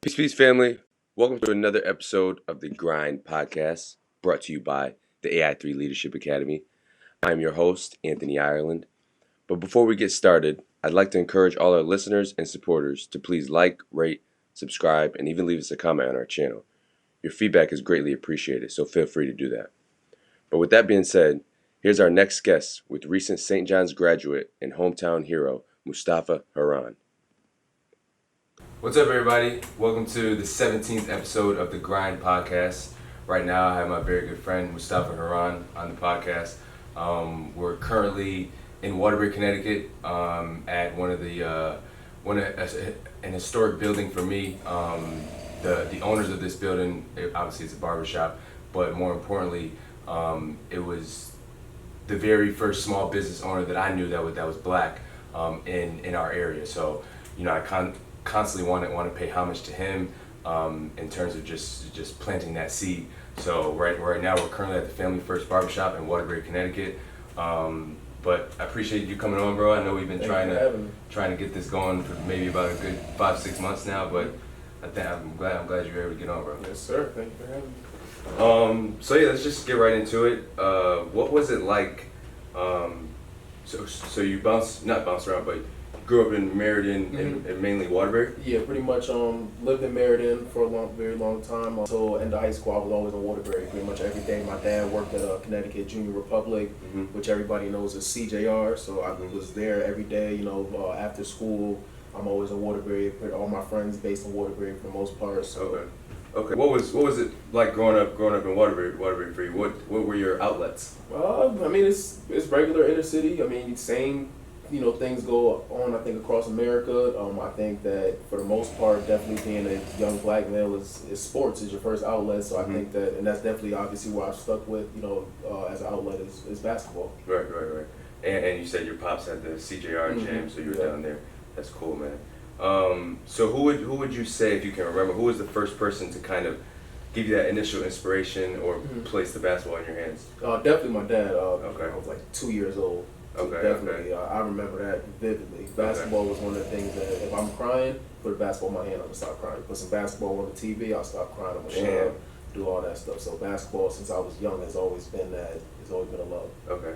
Peace, family. Welcome to another episode of the Grind Podcast, brought to you by the AI3 Leadership Academy. I'm your host, Anthony Ireland. But before we get started, I'd like to encourage all our listeners and supporters to please like, rate, subscribe, and even leave us a comment on our channel. Your feedback is greatly appreciated, so feel free to do that. But with that being said, here's our next guest with recent St. John's graduate and hometown hero, Mustapha Heron. What's up, everybody? Welcome to the 17th episode of the Grind Podcast. Right now, I have my very good friend, Mustapha Heron, on the podcast. We're currently in Waterbury, Connecticut, at an historic building for me. The owners of this building, obviously it's a barbershop, but more importantly, it was the very first small business owner that I knew that was black in our area. So, I constantly want to pay homage to him in terms of just planting that seed. So right now we're currently at the Family First Barbershop in Waterbury, Connecticut. But I appreciate you coming on, bro. I know we've been trying to get this going for maybe about a good 5-6 months now, but I'm glad you're able to get on, bro. Yes, sir. Thank you for having me. So yeah, let's just get right into it. What was it like? So you not bounced around, but grew up in Meriden and mainly Waterbury? Yeah, pretty much lived in Meriden for a very long time. Until end of high school, I was always in Waterbury pretty much every day. My dad worked at Connecticut Junior Republic, which everybody knows is CJR, so I was there every day, after school. I'm always in Waterbury. All my friends based in Waterbury for the most part. So. Okay. What was it like growing up in Waterbury for you? What were your outlets? It's regular inner city. Same things go on, I think, across America. I think that for the most part, definitely being a young black male is sports is your first outlet. So I think that, and that's definitely obviously what I've stuck with, as an outlet is basketball. Right. And you said your pops had the CJR gym, so you were down there. That's cool, man. So who would you say, if you can remember, who was the first person to kind of give you that initial inspiration or place the basketball in your hands? Definitely my dad. Okay. I was like 2 years old. So Okay. definitely, I remember that vividly. Basketball was one of the things that if I'm crying, put a basketball in my hand, I'm gonna stop crying. Put some basketball on the TV, I'll stop crying. I'm gonna do all that stuff. So basketball, since I was young, has always been a love. Okay.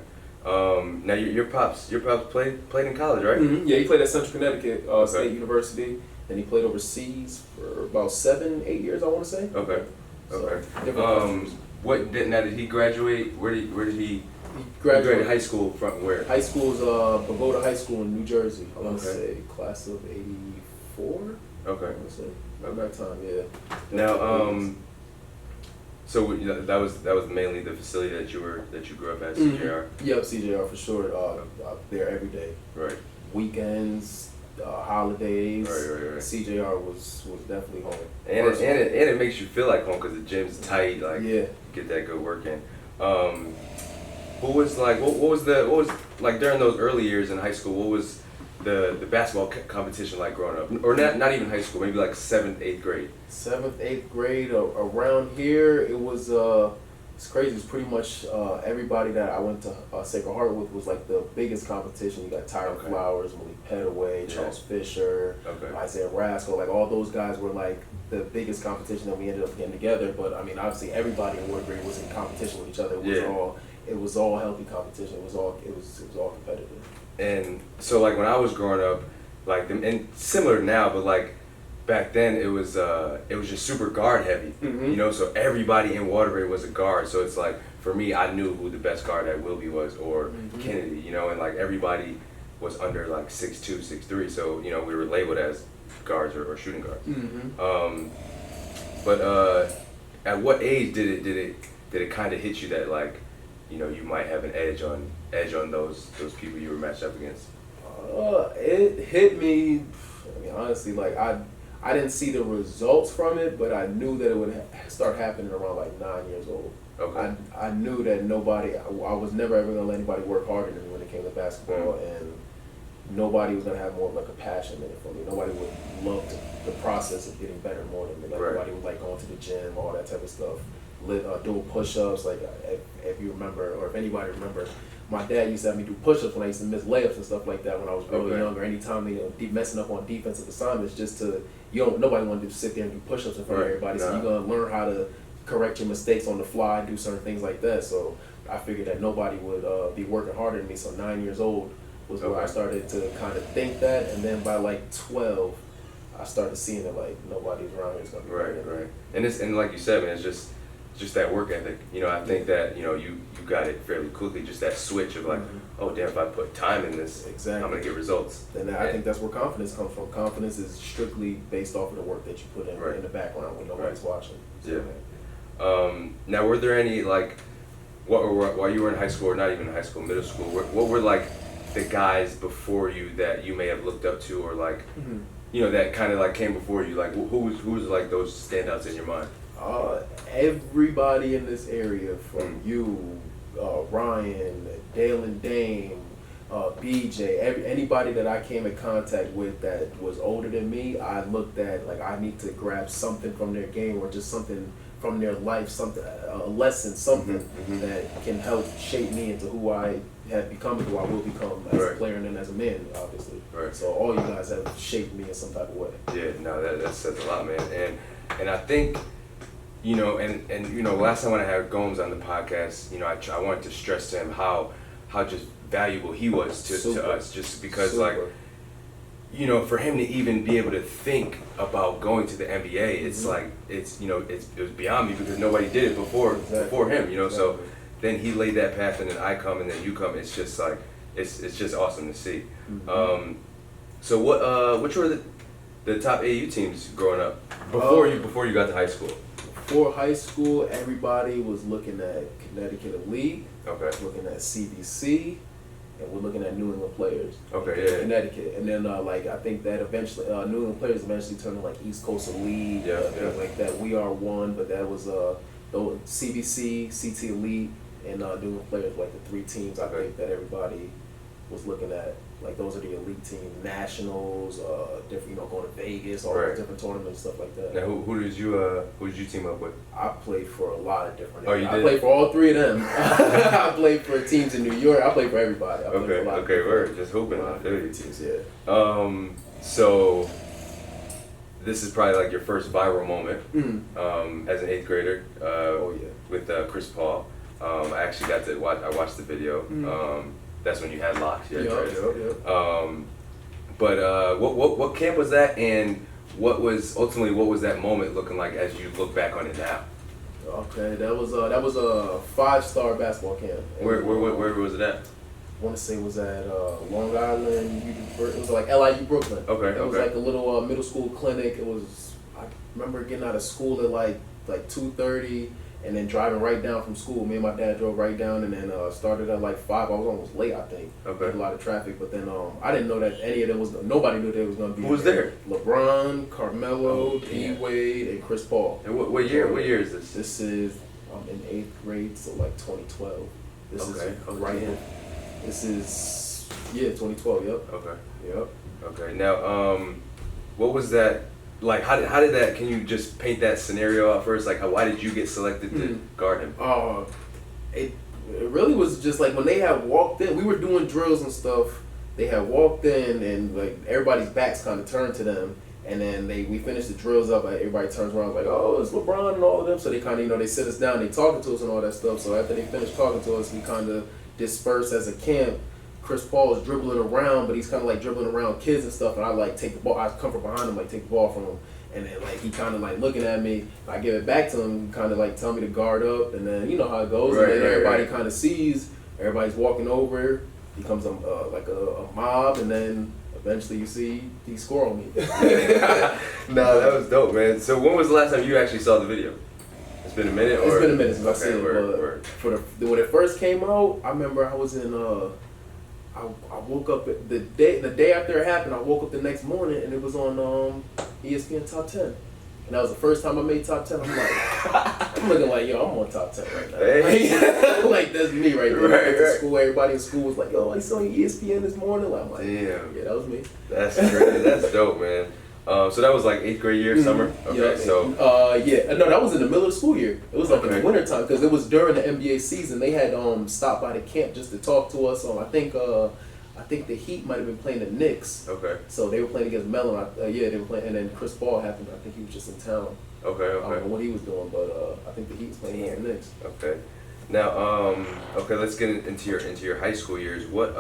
Now your pops played in college, right? Yeah, he played at Central Connecticut State University, and he played overseas for about 7-8 years, I want to say. Okay. So, did he graduate? Where did he? He graduated high school from where? High school is Pagoda High School in New Jersey. I want to say class of '84. Okay. I want to say around that time, yeah. Now, so that was mainly the facility that you grew up at, CJR. Yep, CJR for sure. There every day. Right. Weekends, holidays. Right. CJR was definitely home. And it makes you feel like home because the gym's tight. Like get that good work in. What was like during those early years in high school? What was the basketball competition like growing up? Or not even high school, maybe like 7th, 8th grade. 7th, 8th grade around here, it was it's crazy. It's pretty much everybody that I went to Sacred Heart with was like the biggest competition. You got Tyler Flowers, Malik Petaway, Charles Fisher, Isaiah Rascal. Like all those guys were like the biggest competition that we ended up getting together. But obviously everybody in Waterbury was in competition with each other. It was all healthy competition. It was all competitive. And so like when I was growing up, like and similar now, but like back then it was just super guard heavy. So everybody in Waterbury was a guard. So it's like for me, I knew who the best guard at Wilby was or Kennedy. And like everybody was under like 6'2", 6'3". So we were labeled as guards or shooting guards. But at what age did it kind of hit you that like you might have an edge on those people you were matched up against? It hit me. Honestly, like I didn't see the results from it, but I knew that it would start happening around like 9 years old. Okay. I knew that I was never ever gonna let anybody work harder than me when it came to basketball, and nobody was gonna have more of like a passion in it for me. Nobody would love the process of getting better more than me. Like nobody would like going to the gym, all that type of stuff. Doing push-ups, like if you remember, or if anybody remember, my dad used to have me do push-ups when I used to miss layups and stuff like that when I was really young, or anytime they messing up on defensive assignments, just to nobody want to sit there and do push-ups in front of everybody. So you're gonna learn how to correct your mistakes on the fly, do certain things like that. So I figured that nobody would be working harder than me. So 9 years old was where I started to kind of think that, and then by like 12, I started seeing it like nobody's around here is gonna be right. And like you said, man, it's just that work ethic. You know, I think that you got it fairly quickly. Just that switch of like, oh damn, if I put time in this, I'm gonna get results. And I think that's where confidence comes from. Confidence is strictly based off of the work that you put in the background when nobody's watching. So, Now, were there any like, while you were in high school, or not even in high school, middle school, what were like the guys before you that you may have looked up to, or like, that kind of like came before you? Like, who was like those standouts in your mind? Everybody in this area, from you, Ryan, Dale and Dame, BJ, anybody that I came in contact with that was older than me, I looked at like I need to grab something from their game or just something from their life, something, a lesson, something that can help shape me into who I have become and who I will become as a player and then as a man, obviously. Right. So all you guys have shaped me in some type of way. Yeah, no, that says a lot, man. And I think, last time when I had Gomes on the podcast, I wanted to stress to him how just valuable he was to us, just because for him to even be able to think about going to the NBA, it's like it was beyond me because nobody did it before him, So then he laid that path, and then I come, and then you come. It's just like it's just awesome to see. So which were the top AAU teams growing up before you got to high school? Before high school, everybody was looking at Connecticut Elite, looking at CBC, and we're looking at New England Players. Connecticut, and then I think that eventually New England Players eventually turned to like East Coast Elite, things like that. We are one, but that was CBC, CT Elite, and New England Players, like the three teams I think that everybody was looking at. Like those are the elite teams, nationals, different, going to Vegas, all the different tournaments, stuff like that. Now, who did you team up with? I played for a lot of different. You did? I played for all three of them. I played for teams in New York. I played for everybody. We're just hooping. Teams, yeah. So this is probably like your first viral moment as an 8th grader. With Chris Paul. I actually got to watch. I watched the video. That's when you had locks. But what camp was that, and what was that moment looking like as you look back on it now? Okay, that was a 5-star basketball camp. Where was it at? I want to say it was at Long Island. It was like LIU Brooklyn. It was like a little middle school clinic. I remember getting out of school at like 2:30. And then driving right down from school. Me and my dad drove right down, and then started at like 5. I was almost late, I think. A lot of traffic, but then I didn't know that any of them nobody knew they was going to be. Who was there? LeBron, Carmelo, D. Wade, and Chris Paul. And what year is this? This is in 8th grade, so like 2012. This is right here. This is 2012. Yep. Okay. Now, what was that? Like, how did that? Can you just paint that scenario out first? Like, why did you get selected to guard him? It really was just like when they had walked in. We were doing drills and stuff. They had walked in, and like everybody's backs kind of turned to them. And then we finished the drills up. Everybody turns around like, oh, it's LeBron and all of them. So they kind of they sit us down, they talking to us and all that stuff. So after they finished talking to us, we kind of dispersed as a camp. Chris Paul is dribbling around, but he's kind of like dribbling around kids and stuff, and I like take the ball. I come from behind him, like take the ball from him, and then like he kind of like looking at me. I give it back to him, kind of like tell me to guard up, and then you know how it goes. And then everybody kind of sees, everybody's walking over. Becomes like a mob, and then eventually you see he score on me. No, that was dope, man. So when was the last time you actually saw the video? It's been a minute. It's been a minute since I seen it. When it first came out, I remember I was in. I woke up the day after it happened. I woke up the next morning and it was on ESPN Top 10, and that was the first time I made Top 10. I'm like, I'm looking like, yo, I'm on Top 10 right now. Hey. Like that's me right there. I went to school. Everybody in school was like, yo, I saw you ESPN this morning. I'm like, damn, yeah, that was me. That's crazy. That's dope, man. So that was like 8th grade year, summer. Okay, so no, that was in the middle of the school year. It was like in the winter time because it was during the NBA season. They had stopped by the camp just to talk to us. I think I think the Heat might have been playing the Knicks. Okay. So they were playing against Mellon. Yeah, they were playing, and then Chris Paul happened. I think he was just in town. Okay. I don't know what he was doing, but I think the Heat was playing against the Knicks. Okay. Now, okay, let's get into your high school years. What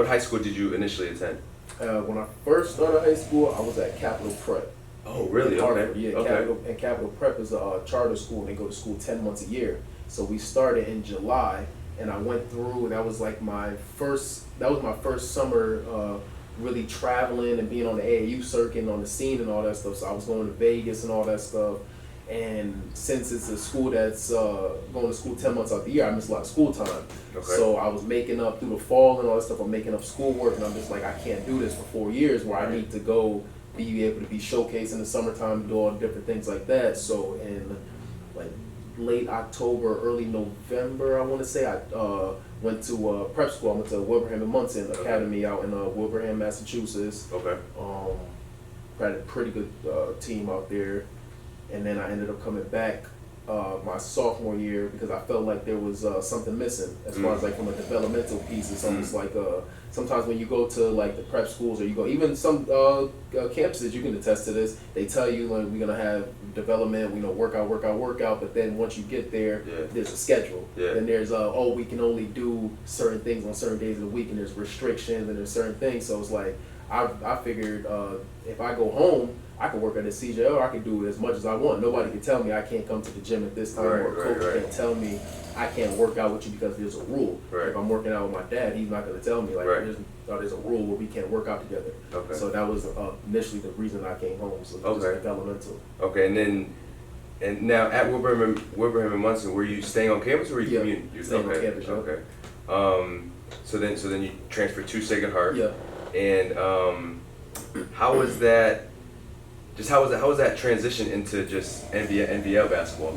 high school did you initially attend? When I first started high school, I was at Capital Prep. Oh, really? Harvard, Okay. yeah. Okay. Capital Prep is a charter school, and they go to school 10 months a year. So we started in July, and I went through. That was like my first summer really traveling and being on the AAU circuit and on the scene and all that stuff. So I was going to Vegas and all that stuff. And since it's a school that's going to school 10 months out the year, I miss a lot of school time. Okay. So I was making up through the fall and all that stuff. I'm making up schoolwork, and I'm just like, I can't do this for 4 years where I need to go be able to be showcased in the summertime, do all different things like that. So in like late October, early November, I want to say, I went to prep school. I went to Wilbraham and Munson Academy out in Wilbraham, Massachusetts. Okay. Had a pretty good team out there. And then I ended up coming back my sophomore year because I felt like there was something missing as far as like from a developmental piece. It's almost like sometimes when you go to like the prep schools or you go even some campuses, you can attest to this. They tell you like we're gonna have development, workout. But then once you get there, there's a schedule. Then there's we can only do certain things on certain days of the week, and there's restrictions and there's certain things. So it's like I figured if I go home, I can work at a CJO, I can do it as much as I want. Nobody can tell me I can't come to the gym at this time, or a coach can't tell me I can't work out with you because there's a rule. If I'm working out with my dad, he's not going to tell me like there's a rule where we can't work out together. So that was initially the reason I came home. So it was developmental. Okay, and now at Wilbraham and Munson, were you staying on campus or were you commuting? You staying on campus. Okay. So then you transferred to Sacred Heart. Yeah. And how was that? Just how was that transition into just NBL basketball?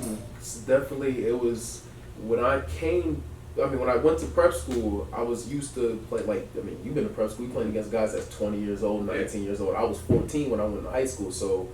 Definitely, it was when I went to prep school, I was used to play you've been to prep school, you're playing against guys that's 20 years old, 19 years old. I was 14 when I went to high school, so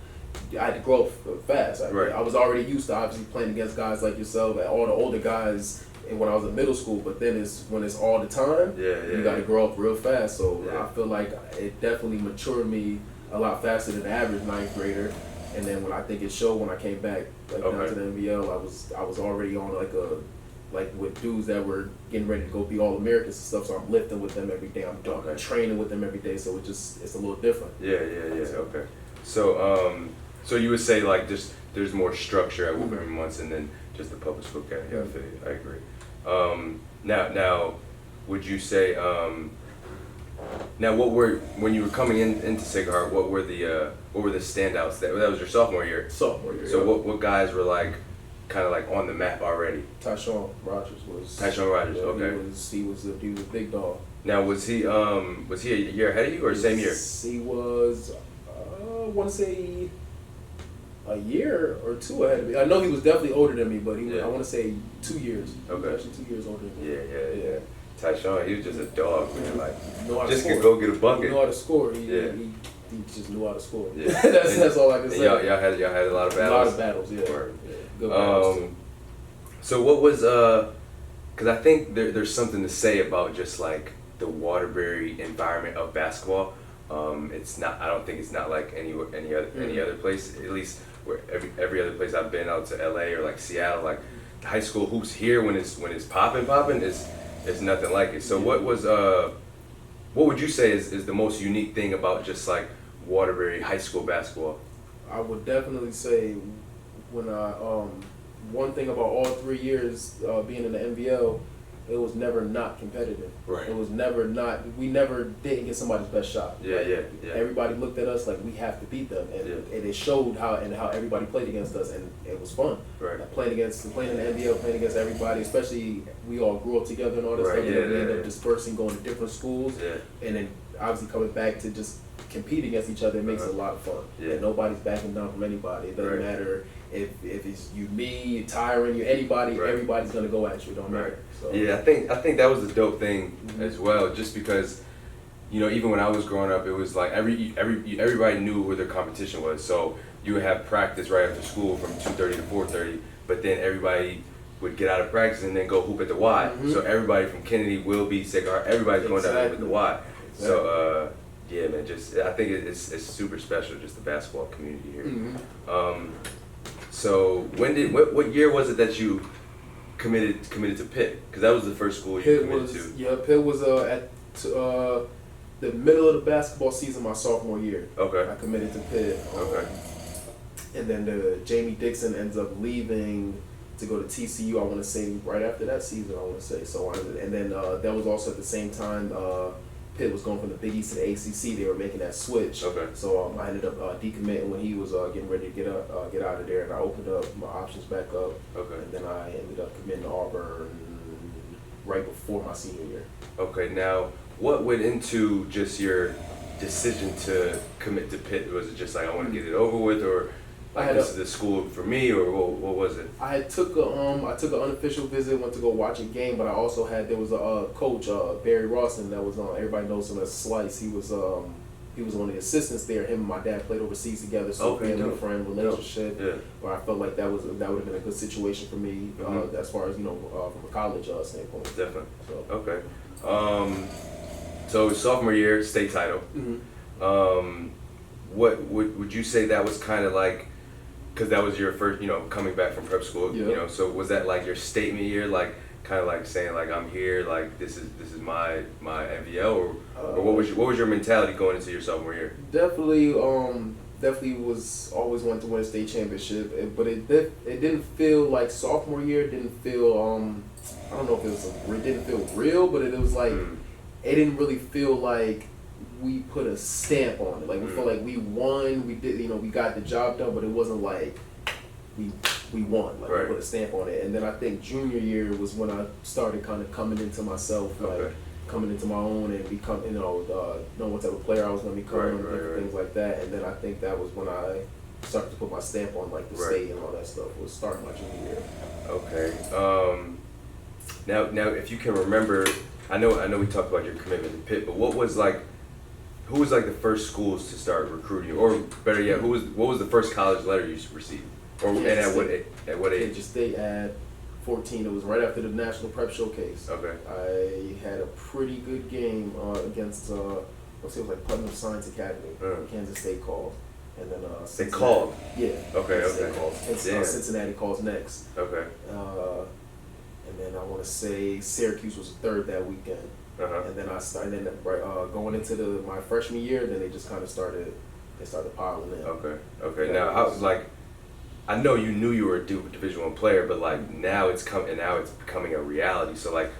I had to grow up fast. I was already used to obviously playing against guys like yourself, all the older guys when I was in middle school, but then when it's all the time, you got to grow up real fast. So I feel like it definitely matured me a lot faster than the average ninth grader. And then when I think it showed when I came back down to the NBL, I was already on with dudes that were getting ready to go be all Americans and stuff. So I'm lifting with them every day. I'm training with them every day. So it's a little different. Yeah. Okay. So you would say like just there's more structure at Wilbraham and Munson than just the public school academy. I feel you. I agree. Now, would you say now when you were coming into Sacred Heart, what were the standouts? That was your sophomore year. Sophomore year. So what guys were like kind of like on the map already? Tyshawn Rogers was. Okay. He was a big dog. Now was he a year ahead of you or same year? He was I want to say a year or two ahead of me. I know he was definitely older than me, but I want to say 2 years. Okay. Actually 2 years older than me. Yeah. Tyshawn, he was just a dog, man. Like just could go get a bucket. He knew how to score. He just knew how to score. Yeah. that's all I can say. Y'all had a lot of battles. A lot of battles, yeah. Good battles too. So what was because I think there's something to say about just like the Waterbury environment of basketball. It's not. I don't think it's not like any other place. At least where every other place I've been out to LA or like Seattle, like the high school hoops here when it's popping is nothing like it. So what would you say is the most unique thing about just like Waterbury high school basketball? I would definitely say when one thing about all 3 years being in the NBL, it was never not competitive. Right. It was never not. We never didn't get somebody's best shot. Yeah. Everybody looked at us like we have to beat them, and it showed how everybody played against us, and it was fun. Right. Like playing in the NBL, playing against everybody, especially we all grew up together and all this stuff. And then we ended up dispersing, going to different schools, and then obviously coming back to just compete against each other. It makes it a lot of fun. And nobody's backing down from anybody. It doesn't matter if it's you, me, Tyron, you, anybody. Everybody's gonna go at you. It don't matter. So. Yeah, I think that was the dope thing as well. Just because, even when I was growing up, it was like everybody knew where their competition was. So you would have practice right after school from 2:30 to 4:30, but then everybody would get out of practice and then go hoop at the Y. So everybody from Kennedy will be Sacred Heart. Everybody's going down there with the Y. So yeah, man, just I think it's super special, just the basketball community here. So what year was it that you committed to Pitt? Because that was the first school you committed to. Yeah, Pitt was at the middle of the basketball season my sophomore year. Okay. I committed to Pitt. Okay. And then Jamie Dixon ends up leaving to go to TCU. I want to say right after that season. I want to say so. And then that was also at the same time Pitt was going from the Big East to the ACC. They were making that switch. Okay. So I ended up decommitting when he was getting ready to get out of there, and I opened up my options back up. Okay. And then I ended up committing to Auburn right before my senior year. Okay. Now, what went into just your decision to commit to Pitt? Was it just like I want to get it over with, or like this is the school for me, or what was it? I took an unofficial visit, went to go watch a game, but I also there was a coach, Barry Rawson, that was on. Everybody knows him as Slice. He was one of the assistants there. Him and my dad played overseas together, so family friend relationship. Yeah. Where I felt like that would have been a good situation for me as far as from a college standpoint. Definitely. So. Okay. So sophomore year, state title. What would you say that was kind of like? Because that was your first, coming back from prep school. Yeah. So was that like your statement year, like kind of like saying like I'm here, like this is my MVL, or what was your mentality going into your sophomore year? Definitely was always wanted to win a state championship, but it didn't feel like sophomore year. It didn't feel I don't know if it didn't feel real, but it was like it didn't really feel like we put a stamp on it. Like we felt like we won, we did, we got the job done, but it wasn't like we won. Like we put a stamp on it. And then I think junior year was when I started kind of coming into myself, like coming into my own and become, knowing what type of player I was going to become, different things like that. And then I think that was when I started to put my stamp on like the state and all that stuff. Was starting my junior year. Okay. Now, if you can remember, I know we talked about your commitment to Pitt, but who was like the first schools to start recruiting you, or better yet, what was the first college letter you received, and at what age? Kansas State at 14. It was right after the National Prep Showcase. Okay. I had a pretty good game against it was like Putnam Science Academy. Kansas State called, and then they called. Yeah. Okay. Calls. Cincinnati calls next. Okay. And then I want to say Syracuse was third that weekend. And then I started going into my freshman year. Then they just kind of started piling in. Okay. Now I was like, I know you knew you were a Division I player, but like now it's becoming a reality. So like,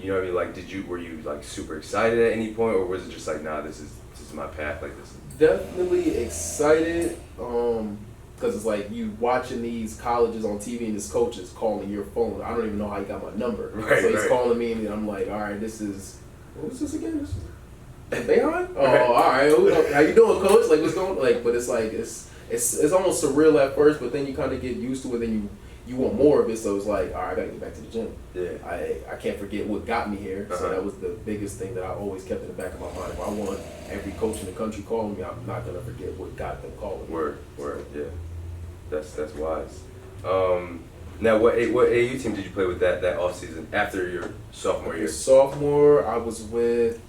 you know what I mean? Like, were you like super excited at any point, or was it just like, nah, this is my path? Like this is definitely excited. Because it's like you watching these colleges on TV and this coach is calling your phone. I don't even know how he got my number. So he's calling me and I'm like, all right, what was this again? This is Bayhon? Oh, all right. How you doing, coach? Like, what's going on? Like, but it's like, it's almost surreal at first, but then you kind of get used to it and you want more of it. So it's like, all right, I got to get back to the gym. Yeah. I can't forget what got me here. So that was the biggest thing that I always kept in the back of my mind. If I want every coach in the country calling me, I'm not going to forget what got them calling me. Word, yeah. That's wise. Now, what AAU team did you play with that off season after your sophomore year? Sophomore, I was with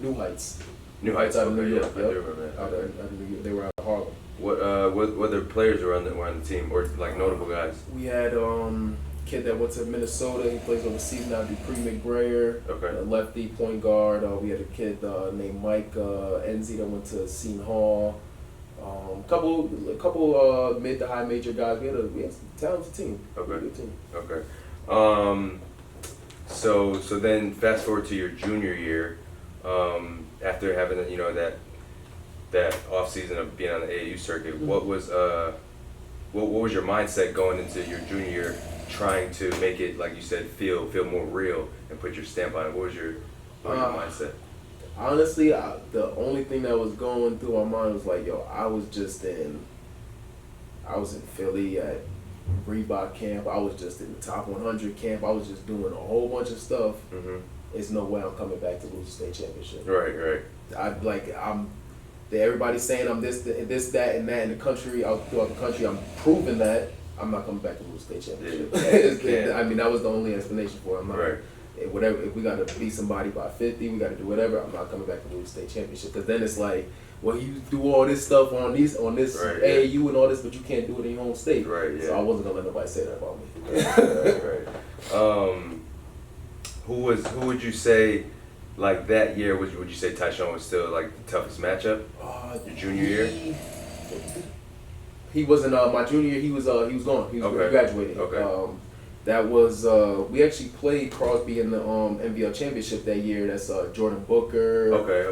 New Heights. New Heights out of New York. Yeah, I do remember that. Out of New York. They were out of Harlem. What other players were on the team, or like notable guys? We had kid that went to Minnesota. He plays overseas now. Dupree McBrayer. Okay. Lefty point guard. We had a kid named Mike Enzi that went to Seton Hall. Couple mid to high major guys. We had a talented team. Okay. Good team. Okay. So then fast forward to your junior year, after having that off season of being on the AAU circuit, what was your mindset going into your junior year, trying to make it, like you said, feel more real and put your stamp on it? What was your mindset? Honestly, the only thing that was going through my mind was like, I was in Philly at Reebok camp. I was just in the top 100 camp. I was just doing a whole bunch of stuff. There's no way I'm coming back to lose a state championship. Right. Everybody's saying I'm this, that, and that in the country, throughout the country. I'm proving that, I'm not coming back to lose state championship. Yeah. I mean, that was the only explanation for it. I'm not, Right. Whatever, if we got to beat somebody by 50, we got to do whatever. I'm not coming back to lose state championship, because then it's like, well, you do all this stuff on this Right, AAU and all this, but you can't do it in your own state. Right. Yeah. So I wasn't gonna let nobody say that about me. Right. Who would you say, like that year? Would you say Tyshawn was still like the toughest matchup? Your junior year. He wasn't my junior year. He was gone. He graduated. Okay. That was we actually played Crosby in the NBL championship that year. That's Jordan Booker. Okay.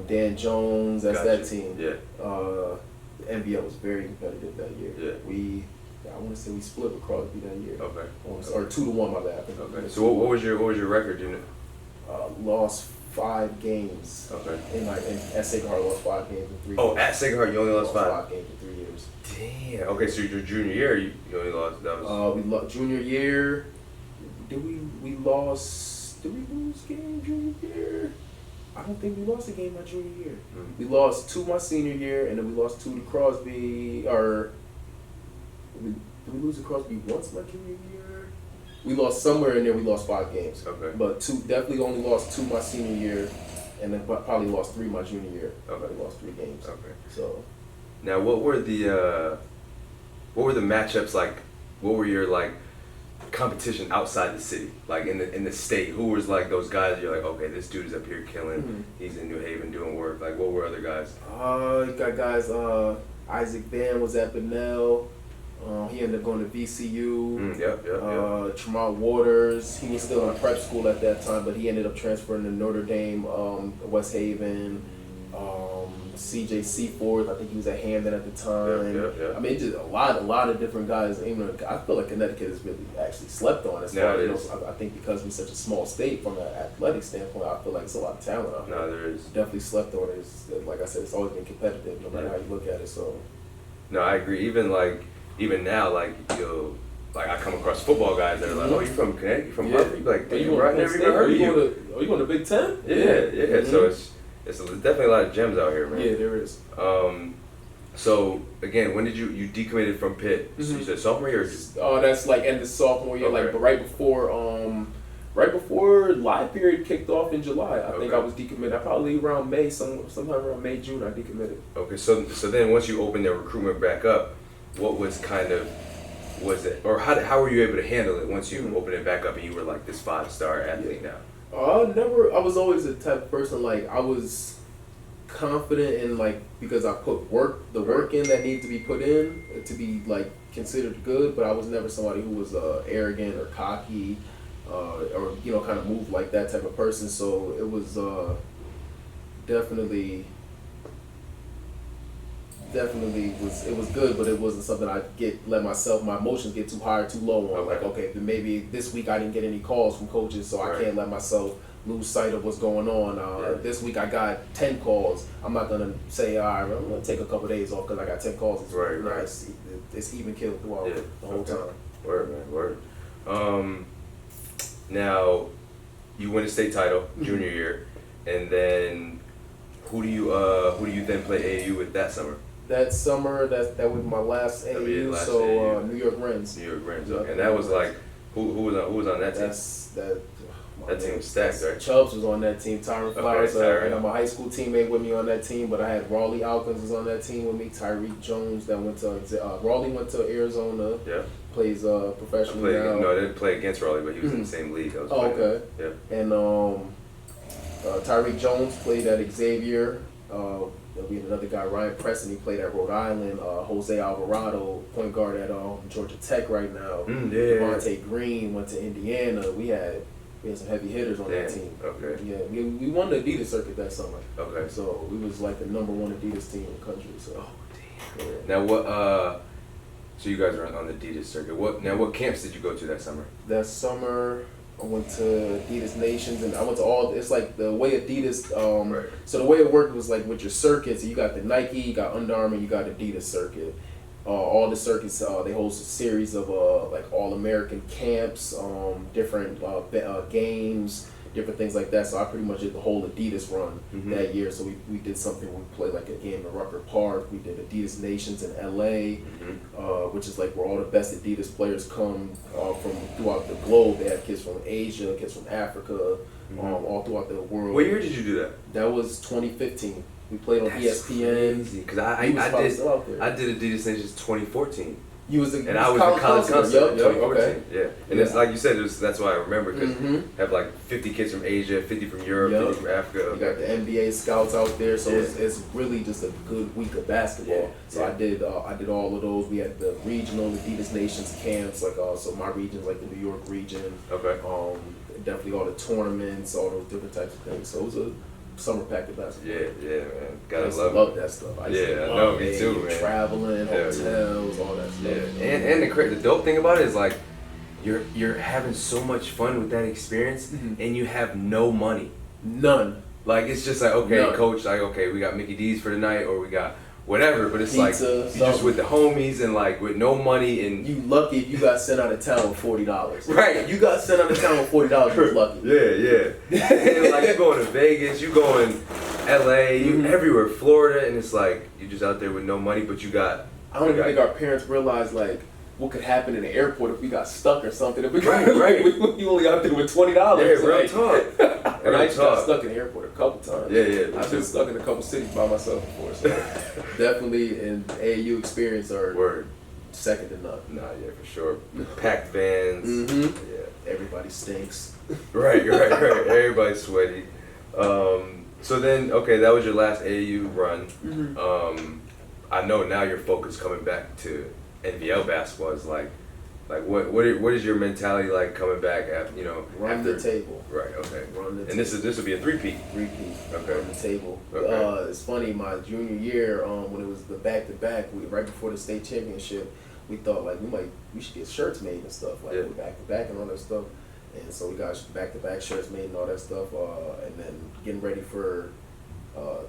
Dan Jones. That's Gotcha. that team. Yeah. The NBL was very competitive that year. Yeah. I want to say we split with Crosby that year. Okay. Or 2-1, my bad. I think. Okay. So what was your record? Do you know? Lost 5 games. Okay. At Sacred Heart, lost 5 games in 3 years. Oh, at Sacred Heart, you only lost 5. 5 games in 3 years. Damn. Okay, so your junior year, you only lost. That was. Junior year. Did we lost? Did we lose game junior year? I don't think we lost a game my junior year. Mm-hmm. We lost 2 my senior year, and then we lost 2 to Crosby. Did we lose to Crosby once my junior year? We lost somewhere in there. We lost 5 games. Okay. But definitely only lost 2 my senior year, and then probably lost 3 my junior year. Okay. We lost 3 games. Okay. So. Now, what were the matchups like? What were your like competition outside the city, like in the state? Who was like those guys you're like, okay, this dude's up here killing. Mm-hmm. He's in New Haven doing work. Like, what were other guys? You got guys. Isaac Van was at Bunnell. He ended up going to VCU. Yep. Tremont Waters, he was still in prep school at that time, but he ended up transferring to Notre Dame, West Haven. CJ Seaforth, I think he was at Hamden at the time. Yep. I mean, just a lot of different guys. Even I feel like Connecticut is really actually slept on as far as, I think because we're such a small state from an athletic standpoint, I feel like it's a lot of talent out here. No, there is. Definitely slept on. Like I said, it's always been competitive, no matter how you look at it. So. No, I agree. Even now, like I come across football guys that are like, oh, you from Connecticut? You from Harvard? You like, I never even heard of you. Are you going to Big Ten? Yeah. Mm-hmm. So it's definitely a lot of gems out here, man. Yeah, there is. So again, when did you decommitted from Pitt? Mm-hmm. So you said sophomore year? Oh, that's like end of sophomore year, okay. But right before live period kicked off in July. I think I was decommitted. Probably around May, sometime around May, June, I decommitted. Okay, so then once you opened the recruitment back up, what was how were you able to handle it once you opened it back up and you were like this 5-star athlete now? I was always the type of person, like, I was confident in, like, because I put work in that needed to be put in to be, like, considered good, but I was never somebody who was arrogant or cocky or kind of moved like that type of person. So it was definitely was good, but it wasn't something I let my emotions get too high or too low on. Like, okay, then maybe this week I didn't get any calls from coaches, so I can't let myself lose sight of what's going on. This week I got 10 calls. I'm not gonna say, all right, I'm gonna take a couple days off because I got 10 calls. It's even killed throughout the whole time. Word, man, word. Now, you win a state title junior year, and then who do you then play AAU with that summer? That summer, that was my last AAU, AAU. New York Rens. New York Rens, okay. And that was like, who was on that team? That team was stacked, right? Chubbs was on that team. Tyron Flowers, and my high school teammate with me on that team. But I had Raleigh Alkins was on that team with me. Tyreek Jones that went to Raleigh went to Arizona. Yeah. Plays professionally now. No, I didn't play against Raleigh, but he was in the same league. Okay. Yeah. And Tyreek Jones played at Xavier. We had another guy, Ryan Preston. He played at Rhode Island. Jose Alvarado, point guard at Georgia Tech right now. Devontae Green went to Indiana. We had some heavy hitters on that team. Okay. Yeah, we won the Adidas circuit that summer. Okay. So we was like the number 1 Adidas team in the country. So. Oh damn. Yeah. Now what? So you guys are on the Adidas circuit. What camps did you go to that summer? That summer, I went to Adidas Nations, and I went to all. It's like the way Adidas. So the way it worked was like with your circuits. You got the Nike, you got Under Armour, you got Adidas circuit. All the circuits, they host a series of like all-American camps, different games, different things like that. So I pretty much did the whole Adidas run that year. So we did something, we played like a game in Rucker Park. We did Adidas Nations in LA, which is like where all the best Adidas players come from throughout the globe. They had kids from Asia, kids from Africa, all throughout the world. What year did you do that? That was 2015. We played on ESPN. Because I did Adidas Nations 2014. You was and I was a college counselor in 2014. Okay. Yeah, and it's like you said, that's why I remember, because have like 50 kids from Asia, 50 from Europe, 50 from Africa. You got the NBA scouts out there, so it's really just a good week of basketball. Yeah. So I did all of those. We had the regional Adidas Nations camps, like so my region's like the New York region. Okay. Definitely all the tournaments, all those different types of things. So it was a summer packed of basketball. Yeah, man. Gotta love that stuff. I know, me too, man. Traveling, hotels, all that stuff. Yeah, and the dope thing about it is like you're having so much fun with that experience, and you have no money. None. Like it's just like, okay, coach, like, okay, we got Mickey D's for tonight, or we got whatever, but it's pizza, like you just with the homies and like with no money, and you lucky if you got sent out of town with $40. Right. You got sent out of town with $40, you're lucky. Yeah. And like you going to Vegas, you going LA, you everywhere, Florida, and it's like you just out there with no money, but you got. I don't even think our parents realized like what could happen in the airport if we got stuck or something. If we right. We only out there with $20. Yeah, real talk. And I just got stuck in the airport a couple times. Yeah. I've been stuck in a couple cities by myself before. So definitely an AAU experience are second to none. Nah, yeah, for sure. Packed vans. Yeah. Everybody stinks. Right. Everybody's sweaty. So then, okay, that was your last AAU run. I know now your focus coming back to NVL basketball is like what is your mentality like coming back after Run the table. Right. Okay. Run the and this will be a three-peat. Okay. Run the table. Okay. It's funny. My junior year, when it was the back-to-back, right before the state championship, we thought like we should get shirts made and stuff like back-to-back and all that stuff. And so we got back-to-back shirts made and all that stuff. And then getting ready for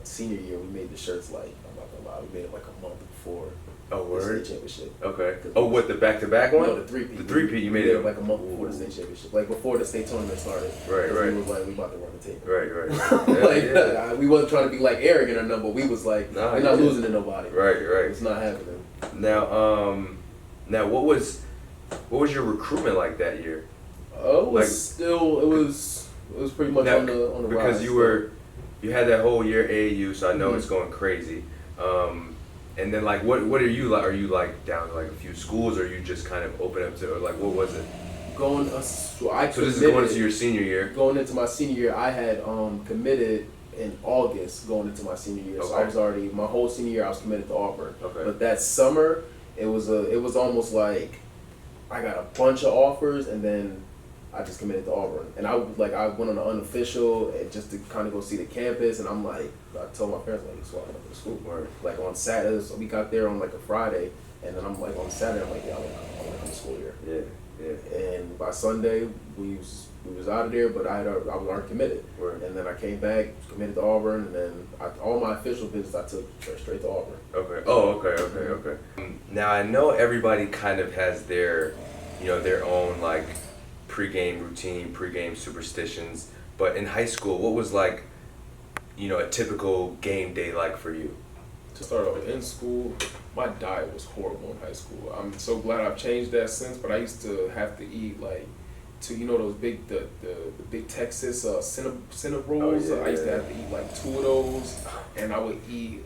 senior year, we made the shirts like, I'm not gonna lie, we made it like a month before the state championship. Okay. Oh, what, the back-to-back one? No, the three-peat. The three-peat, you made it like a month before the state championship, like before the state tournament started. Right. We was like, we about to run the table. Right. We wasn't trying to be like arrogant or nothing, but we was like, we're not losing to nobody. Right. It's not happening. Now, what was your recruitment like that year? It was pretty much on the rise. Because you had that whole year AAU, so I know it's going crazy. And then like what are you like? Are you like down to like a few schools, or are you just kind of open up to, or like what was it? So this is going into your senior year. Going into my senior year, I had committed in August going into my senior year. Okay. So I was already my whole senior year I was committed to Auburn. Okay. But that summer it was almost like I got a bunch of offers and then I just committed to Auburn. And I went on an unofficial just to kind of go see the campus, and I'm like, I told my parents like, so I went to school. Right. Like on Saturday, so we got there on like a Friday, and then I'm like on Saturday I'm like, yeah, I want to come to school here. Yeah. And by Sunday we was out of there, but I was already committed. Right. And then I came back, committed to Auburn, and then all my official visits I took straight to Auburn. Okay. Oh, okay. Now I know everybody kind of has their own like pre-game routine, pre-game superstitions, but in high school, what was like, a typical game day like for you? To start off, in school, my diet was horrible in high school. I'm so glad I've changed that since, but I used to have to eat like those big the big Texas Cinnamon rolls. I used to have to eat like 2 of those, and I would eat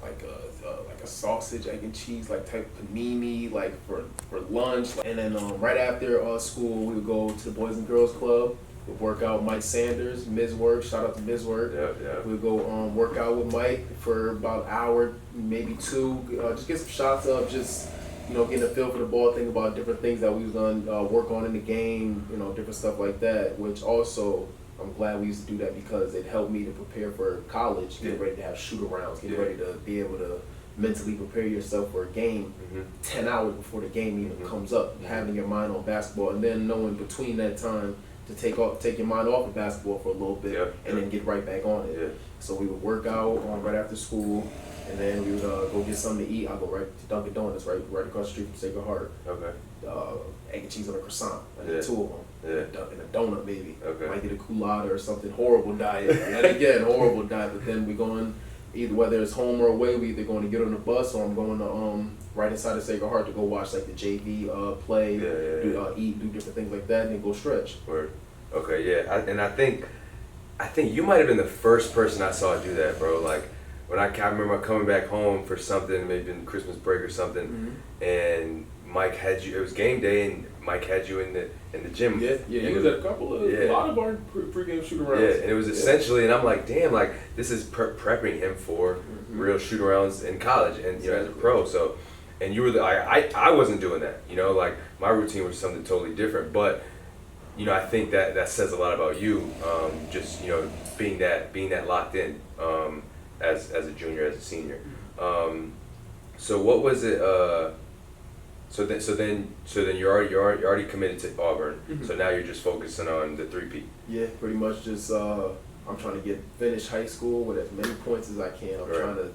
like a sausage, egg and cheese, like type panini, like for lunch. And then right after school, we would go to the Boys and Girls Club. We'd work out Mike Sanders, Ms. Work. Shout out to Ms. Work. Yeah. We'd go work out with Mike for about an hour, maybe 2. Just get some shots up, just getting a feel for the ball, think about different things that we was gonna work on in the game, different stuff like that. Which also, I'm glad we used to do that because it helped me to prepare for college, get ready to have shoot-arounds, get ready to be able to mentally prepare yourself for a game 10 hours before the game even comes up, having your mind on basketball, and then knowing between that time to take your mind off of basketball for a little bit and then get right back on it. So we would work out right after school, and then we would go get something to eat. I'll go right to Dunkin' Donuts right across the street from Sacred Heart. Okay. Egg and cheese on a croissant. I did 2 of them. in a donut maybe. Okay. Might get a culotta or something. Horrible diet. And again, horrible diet. But then we going either whether it's home or away. We either going to get on the bus or I'm going to right inside of Sacred Heart to go watch like the JV play, eat, do different things like that, and then go stretch. Word. Okay, yeah, I think you might have been the first person I saw do that, bro. Like when I remember coming back home for something, maybe in Christmas break or something, and Mike had you. It was game day, and Mike had you in the gym. Yeah, he was at a couple of a lot of our pregame shoot-arounds. Yeah, and it was essentially, and I'm like, damn, like this is prepping him for real shoot-arounds in college and as a pro. So, and you were I wasn't doing that. Like my routine was something totally different, but. I think that says a lot about you, just being that locked in as a junior, as a senior. So what was it? So then you're already committed to Auburn. So now you're just focusing on the 3P. Yeah, pretty much just I'm trying to finish high school with as many points as I can. I'm trying to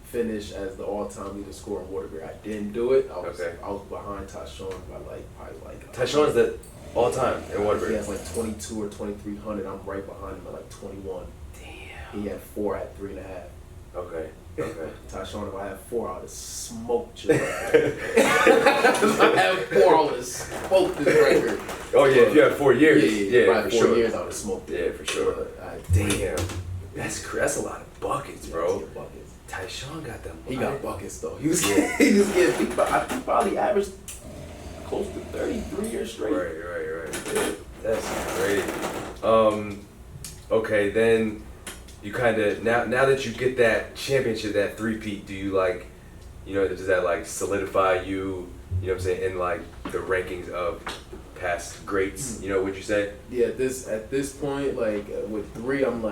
finish as the all-time leader scorer in Waterbury. I didn't do it. I was behind Tyshawn by probably Tyshawn's the all time in Waterbury. He has like 22 or 2300. I'm right behind him at like 21. Damn. He had 4 at 3.5. Okay. Tyshawn, if I had 4, I would have smoked you. If I had 4, I would have smoked this record. Oh yeah, if you had 4 years. Yeah, for 4 sure. years I would have smoked it. Yeah, for sure. Damn. That's a lot of buckets, bro. Yeah, buckets. Tyshawn got them. He got buckets though. He probably averaged close to 33 years straight. Right. That's crazy. Okay, then you kind of now that you get that championship, that 3P, do you does that solidify you? You know what I'm saying, in the rankings of past greats? Would you say? Yeah, at this point, with 3, I'm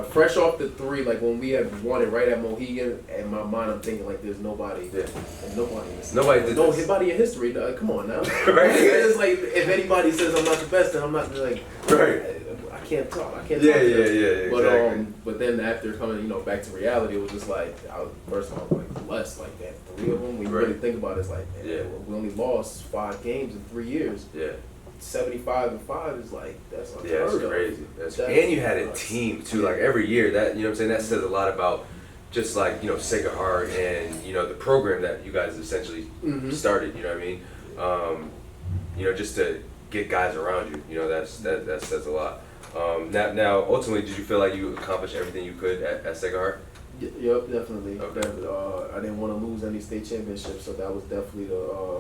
fresh off the 3. When we had won it right at Mohegan, in my mind, I'm thinking there's nobody. Yeah. There's nobody. There's nobody in history. Come on now. Right. It's if anybody says I'm not the best, then I'm not right. I can't talk. Yeah. Exactly. But then after coming, back to reality, it was just first of all, blessed. They had 3 of them. When you really think about it, it's we only lost 5 games in 3 years. Yeah. 75-5 is that's unheard of. That's crazy. And you had a team too. Every year, that what I'm saying, that says a lot about just Sacred Heart and the program that you guys essentially started. You know what I mean? Just to get guys around you. That says a lot. Now, ultimately, did you feel like you accomplished everything you could at Sacred Heart? Yep, definitely. Okay. I didn't want to lose any state championships, so that was definitely the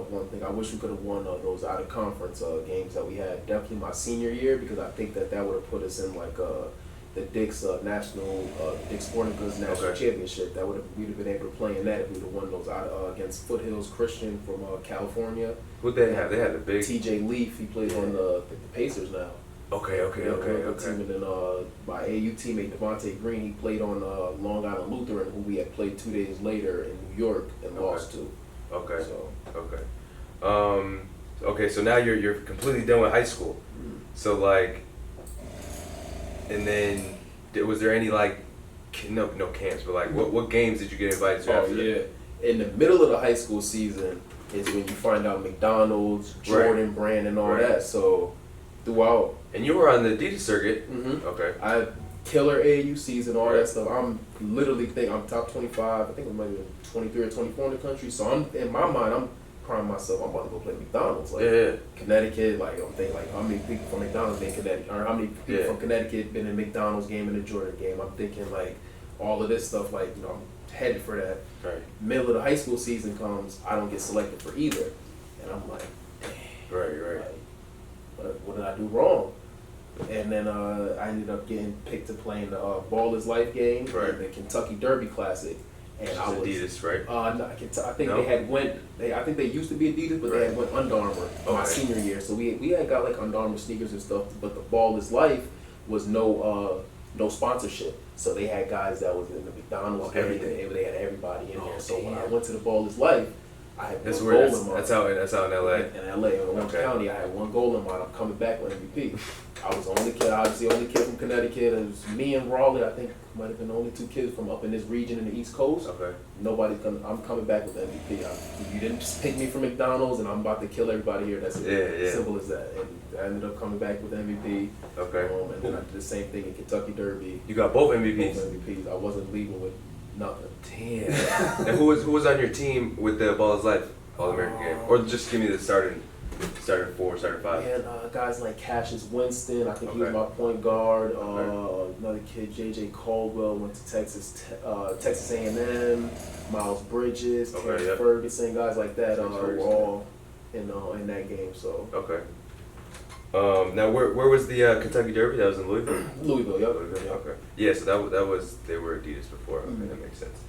one thing. I wish we could have won those out of conference games that we had. Definitely my senior year, because I think that would have put us in the Dick's national Dick's Sporting Goods national championship. We'd have been able to play in that if we'd have won those out against Foothills Christian from California. Who'd they have? They had the big T.J. Leaf. He plays on the Pacers now. Okay. Team, and then my AU teammate Devontae Green, he played on Long Island Lutheran, who we had played 2 days later in New York and lost to. Okay. Okay. So now you're completely done with high school. So and then was there any no camps, but what games did you get invited to? After that? In the middle of the high school season is when you find out McDonald's, Jordan brand, and all that. So throughout. And you were on the Adidas circuit. Mm-hmm. Okay. I had killer AAU season, all that stuff. I'm literally I'm top 25. I think I'm maybe 23 or 24 in the country. So in my mind, I'm priming myself. I'm about to go play McDonald's. Connecticut. I'm thinking how many people from McDonald's been in Connecticut, or how many people from Connecticut been in a McDonald's game and a Jordan game. I'm thinking all of this stuff. I'm headed for that. Right. Middle of the high school season comes, I don't get selected for either, and I'm damn. Right. What did I do wrong? And then I ended up getting picked to play in the Ball is Life game, and the Kentucky Derby Classic. And I was Adidas, right? No, I think they had went. I think they used to be Adidas, but they had went Under Armour my senior year. So we had got Under Armour sneakers and stuff. But the Ball is Life was no sponsorship. So they had guys that was in the McDonald's, everything. They had everybody in there. So when I went to the Ball is Life, I had one goal in mind. That's out in LA. In LA, in Orange County, I had one goal in mind. I'm coming back with MVP. I was the only kid, obviously only kid from Connecticut. It was me and Raleigh. I think might have been the only two kids from up in this region in the East Coast. Okay. Nobody's gonna. I'm coming back with MVP. You didn't just pick me from McDonald's, and I'm about to kill everybody here. That's it. Simple as that. And I ended up coming back with MVP. Okay. And then I did the same thing in Kentucky Derby. You got both MVPs. Both MVPs. I wasn't leaving with nothing. Damn. And who was on your team with the Ball is Life All-American game? Or just give me the starting 4, starting 5. And guys like Cassius Winston, I think he was Okay. my point guard. Another kid, J.J. Caldwell, went to Texas A&M. Miles Bridges, Terrence Ferguson, guys like that were all in that game. So Okay. Now where was the Kentucky Derby? That was in Louisville. Louisville, yep. Okay. Yeah, so that was they were Adidas before. Okay, that makes sense.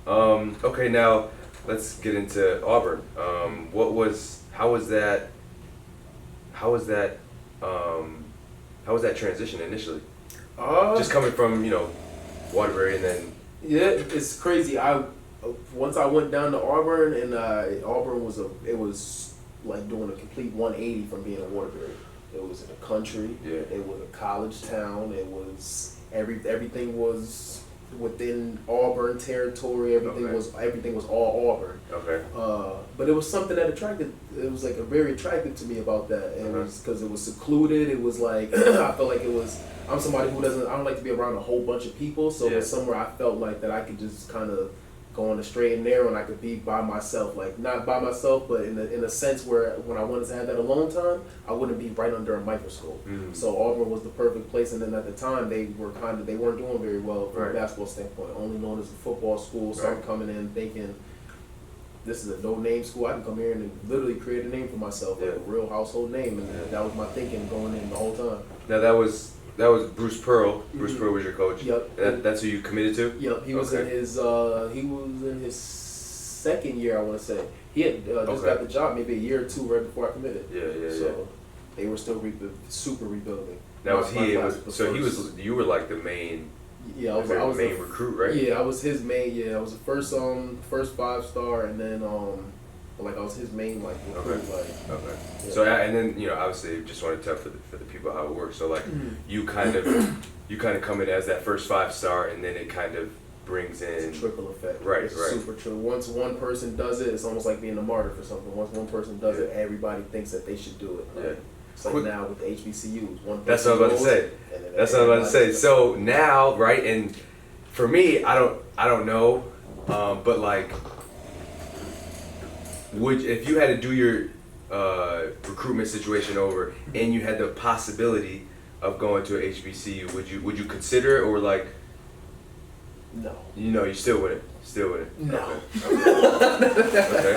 Okay, now let's get into Auburn. How was that transition initially? Just coming from Waterbury and then. Yeah, it's crazy. Once I went down to Auburn, and Auburn it was like doing a complete 180 from being in Waterbury. It was in the country. Yeah. It was a college town. It was everything was within Auburn territory. Everything was all Auburn. Okay. But it was something that it was like very attractive to me about that. It was because it was secluded. It was like I felt like I'm somebody I don't like to be around a whole bunch of people. So it was somewhere I felt like that I could just kind of go on the straight and narrow, and I could be by myself. Like not by myself, but in a sense where when I wanted to have that alone time, I wouldn't be right under a microscope. Mm-hmm. So Auburn was the perfect place. And then at the time they weren't doing very well from a basketball standpoint, only known as a football school. So I'm coming in thinking, this is a no-name school. I can come here and literally create a name for myself, like a real household name, and that was my thinking going in the whole time. Now that was Bruce Pearl. Bruce Pearl was your coach. Yep. That's who you committed to. Yep. He was in his second year, I want to say. He had just got the job maybe a year or two right before I committed. So they were still super rebuilding. Now you were like the main. Yeah, I was main recruit, right? Yeah, I was his main. Yeah, I was the first 5-star, and then I was his main recruit. Okay. Yeah. So and then obviously just want to tell for the people how it works. So like you kind of come in as that first 5-star, and then it kind of brings in it's a trickle effect. Right. Super true. Once one person does it, it's almost like being a martyr for something. Once one person does it, everybody thinks that they should do it. Right? It's like now with the HBCUs. That's what I was about to say. So now, right, and for me, I don't know, but like, if you had to do your recruitment situation over and you had the possibility of going to a HBCU, would you consider it, or like? No. You still wouldn't. No.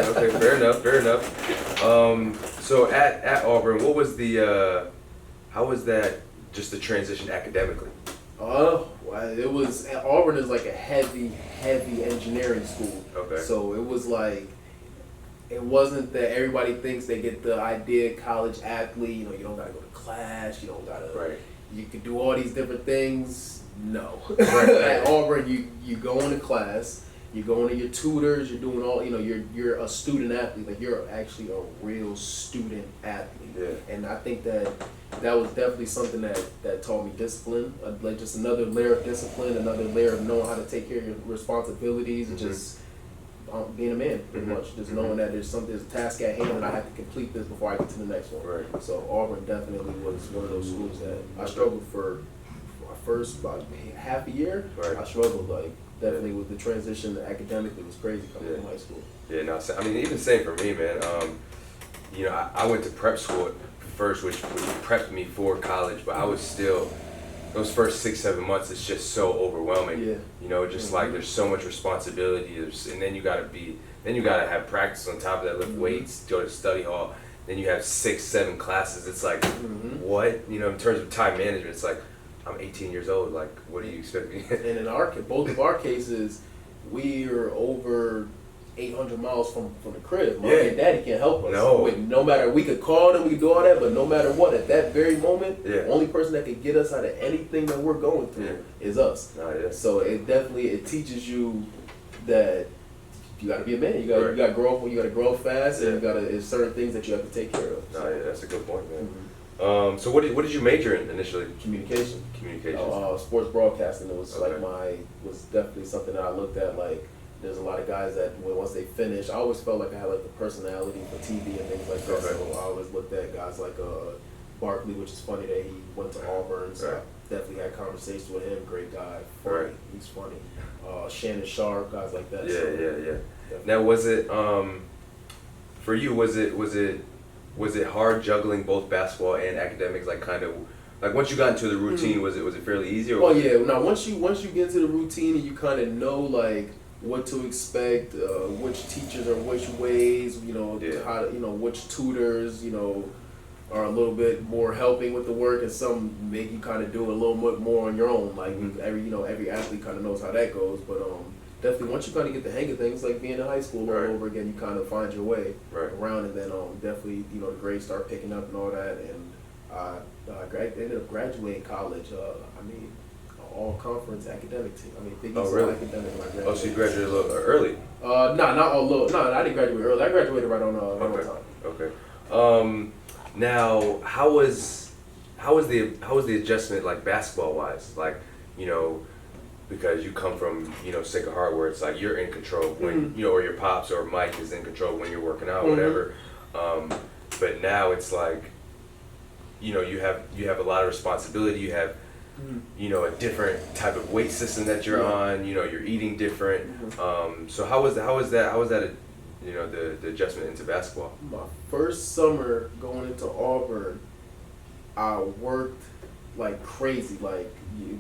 Okay. Fair enough. So at Auburn, what was how was that? Just the transition academically? It was Auburn is like a heavy engineering school. Okay. So it was like, it wasn't that everybody thinks they get the idea college athlete. You don't gotta go to class. You don't gotta. Right. You can do all these different things. No. Right. At Auburn, you go into class. You go into your tutors. You're doing all. You're a student athlete. Like you're actually a real student athlete. Yeah. And I think that was definitely something that taught me discipline. Like just another layer of discipline, another layer of knowing how to take care of your responsibilities, and just being a man, pretty much. Just knowing that there's a task at hand and I have to complete this before I get to the next one. Right. So Auburn definitely was one of those schools that I struggled for my first about half a year. Right. I struggled definitely with the transition academically. It was crazy coming from high school. Yeah, no, I mean, even same for me, man. I went to prep school first, which prepped me for college, but I was still, those first 6-7 months, it's just so overwhelming. Yeah. Like there's so much responsibility, and then you gotta have practice on top of that, lift weights, go to study hall, then you have 6-7 classes. It's like, what? In terms of time management, it's like, I'm 18 years old. Like, what do you expect me? And in both of our cases, we are over 800 miles from the crib. Mom and Daddy can't help us. No matter, we could call them, we could do all that, but no matter what, at that very moment, the only person that could get us out of anything that we're going through is us. So it teaches you that you got to be a man. You got to grow up. You got to grow up fast, and there's certain things that you have to take care of. So. That's a good point, man. So what did you major in initially? Communication. Communications. Sports broadcasting. It was Okay. was definitely something that I looked at. Like, there's a lot of guys that once they finish, I always felt like I had like the personality for TV and things like that. Okay. So I always looked at guys like Barkley, which is funny that he went to Auburn. So Right. I definitely had conversations with him. Great guy. Funny. Right. He's funny. Shannon Sharp, guys like that. Yeah, So, yeah. definitely. Now, was it for you? Was it hard juggling both basketball and academics? Like, kind of like once you got into the routine, was it fairly easy? Or Oh yeah. Now once you get into the routine and you kind of know like what to expect, which teachers are which ways, Yeah. how which tutors are a little bit more helping with the work, and some make you kind of do it a little bit more on your own. Like Mhm. every athlete kind of knows how that goes, but definitely once you kind of get the hang of things, like being in high school Right. all over again, you kind of find your way Right. around, and then definitely the grades start picking up and all that, and I ended up graduating college. All conference academic team. Big East Oh, really? academic when I graduated. Oh, so you graduated a little early. Not all little. No, I didn't graduate early. I graduated right on Okay. time. Okay. Now, how was the adjustment like basketball wise? Like, because you come from Sacred Heart where it's like you're in control when or your pops or Mike is in control when you're working out, whatever. But now it's like you have a lot of responsibility. You have a different type of weight system that you're on. You're eating different. So how was that? The adjustment into basketball. My first summer going into Auburn, I worked like crazy. Like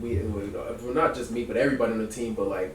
well, not just me, but everybody on the team. But like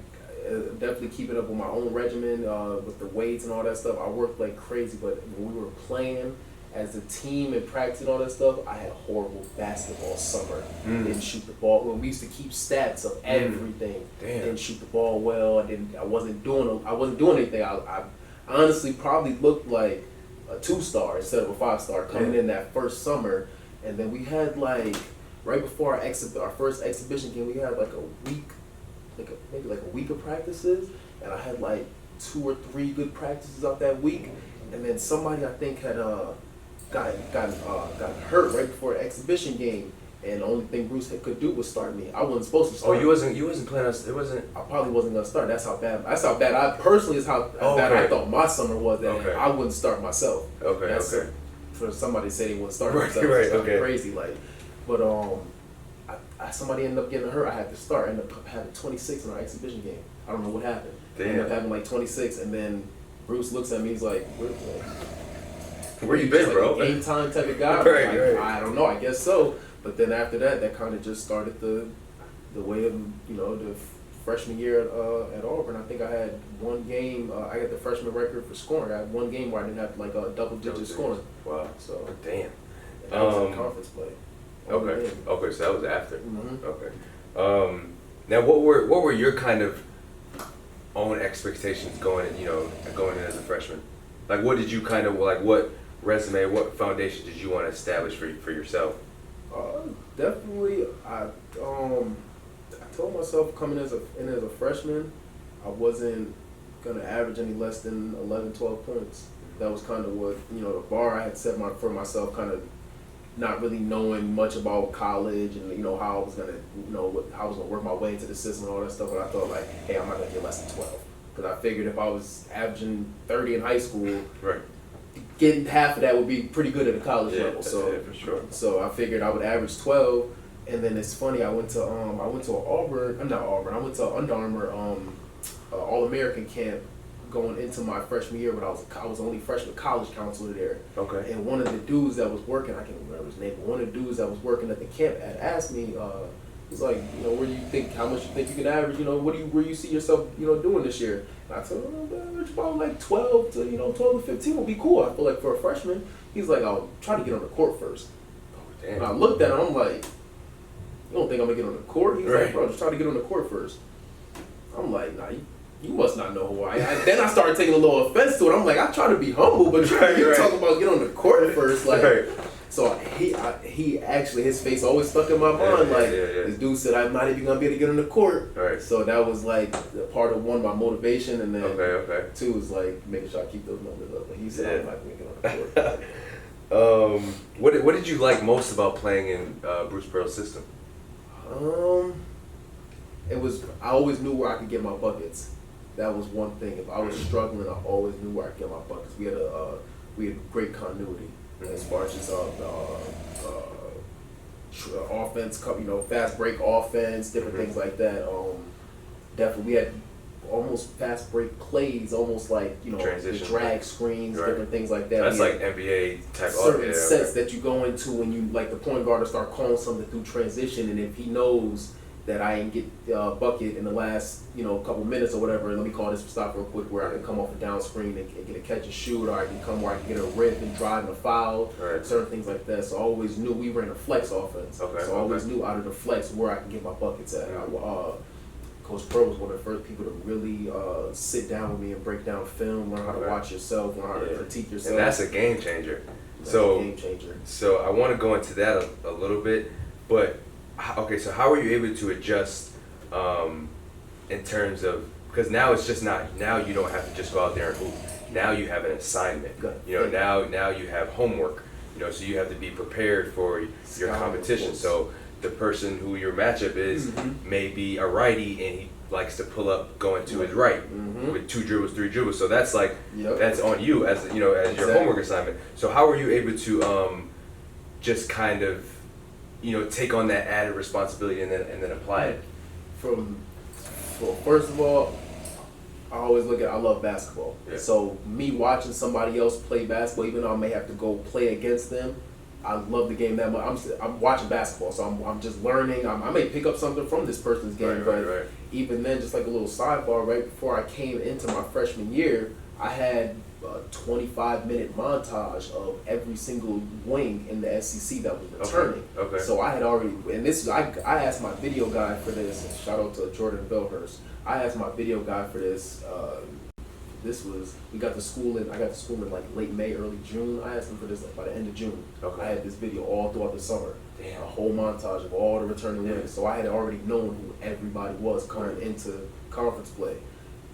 definitely keeping up with my own regimen with the weights and all that stuff. I worked like crazy. But when we were playing as a team and practice and all that stuff, I had a horrible basketball summer. Didn't shoot the ball. When we used to keep stats of everything, Damn. didn't shoot the ball well. I wasn't doing anything. I honestly probably looked like a 2-star instead of a 5-star coming in that first summer. And then we had like right before our first exhibition game, we had like a week, maybe a week of practices, and I had like 2 or 3 good practices out that week. And then somebody I think had got hurt right before an exhibition game, and the only thing Bruce could do was start me. I wasn't supposed to start. Oh, you wasn't planning on. It wasn't. I probably wasn't gonna start. That's how bad I personally is how bad I thought my summer was. That I wouldn't start myself. Okay. For somebody to say they wouldn't start Right, themselves, right, it's okay. crazy. Like, but somebody ended up getting hurt. I had to start. I ended up having 26 in our exhibition game. I don't know what happened. I ended up having like 26, and then Bruce looks at me. He's like, Where you been, like bro? a game time type of guy. Right. I don't know. I guess so. But then after that kind of just started the way of the freshman year at Auburn. I think I had one game. I got the freshman record for scoring. I had one game where I didn't have like a double-digit scoring. Wow. So Damn. and that was in conference play. Okay. Okay. So that was after. Mm-hmm. Okay. Now, what were your kind of own expectations going in as a freshman? Like, what did you kind of like? What resume? What foundation did you want to establish for yourself? Definitely, I told myself coming in as a freshman, I wasn't gonna average any less than 11, 12 points. That was kind of what the bar I had set for myself. Kind of not really knowing much about college and how I was gonna how I was gonna work my way into the system and all that stuff. But I thought like, hey, I'm not gonna get less than 12 because I figured if I was averaging 30 in high school, Right. getting half of that would be pretty good at a college level. So for sure. So I figured I would average 12, and then it's funny. I went to Auburn. I'm not Auburn. I went to Under Armour All-American camp going into my freshman year, but I was the only freshman college counselor there. Okay. And one of the dudes that was working, I can't remember his name, but one of the dudes that was working at the camp had asked me. He's like, where do you think, how much you think you can average? Where you see yourself, doing this year? And I told him, average about like 12 to 15 would be cool. I feel like for a freshman. He's like, I'll try to get on the court first. Oh, damn. And I looked at him, I'm like, you don't think I'm gonna get on the court? He's Right. like, bro, just try to get on the court first. I'm like, nah, you must not know who I am. Then I started taking a little offense to it. I'm like, I try to be humble, but you're talking about get on the court first, like. Right. So he actually, his face always stuck in my mind. This dude said, I'm not even gonna be able to get on the court. Right. So that was like a part of one, my motivation, and then Okay. two was like making sure I keep those numbers up. But he said, I'm not gonna get on the court. What did you like most about playing in Bruce Pearl's system? It was, I always knew where I could get my buckets. That was one thing. If I was struggling, I always knew where I could get my buckets. We had great continuity as far as just offense, fast break offense, different things like that. Definitely, we had almost fast break plays, almost like the drag screens, different things like that. That's like NBA type. Certain sets that you go into when you like the point guard to start calling something through transition, and if he knows that I ain't get a bucket in the last couple minutes or whatever, let me call this stop real quick where I can come off a down screen and get a catch and shoot, or I can come where I can get a rip and drive and a foul, certain things like that. So I always knew we ran a flex offense. So I always knew out of the flex where I can get my buckets at. Coach Pro was one of the first people to really sit down with me and break down film, learn how to watch yourself, learn how to critique yourself. And that's a game changer. So I want to go into that a little bit, but okay, so how were you able to adjust in terms of, because now it's just not, now you don't have to just go out there and hoop. Now you have an assignment. Now you have homework. So you have to be prepared for your competition. So the person who your matchup is may be a righty and he likes to pull up going to his right with 2 dribbles, 3 dribbles. So that's like that's on you as as your homework assignment. So how were you able to just kind of take on that added responsibility and then apply it? First of all, I always I love basketball. So me watching somebody else play basketball, even though I may have to go play against them, I love the game that much. I'm watching basketball, so I'm just learning. I may pick up something from this person's game, but even then, just like a little sidebar, right before I came into my freshman year, I had a 25-minute montage of every single wing in the SEC that was returning. So I had already, and this I asked my video guy for this. Shout out to Jordan Bellhurst. I asked my video guy for this. I got to school in like late May, early June. I asked him for this like by the end of June. I had this video all throughout the summer. A whole montage of all the returning wings. So I had already known who everybody was coming into conference play.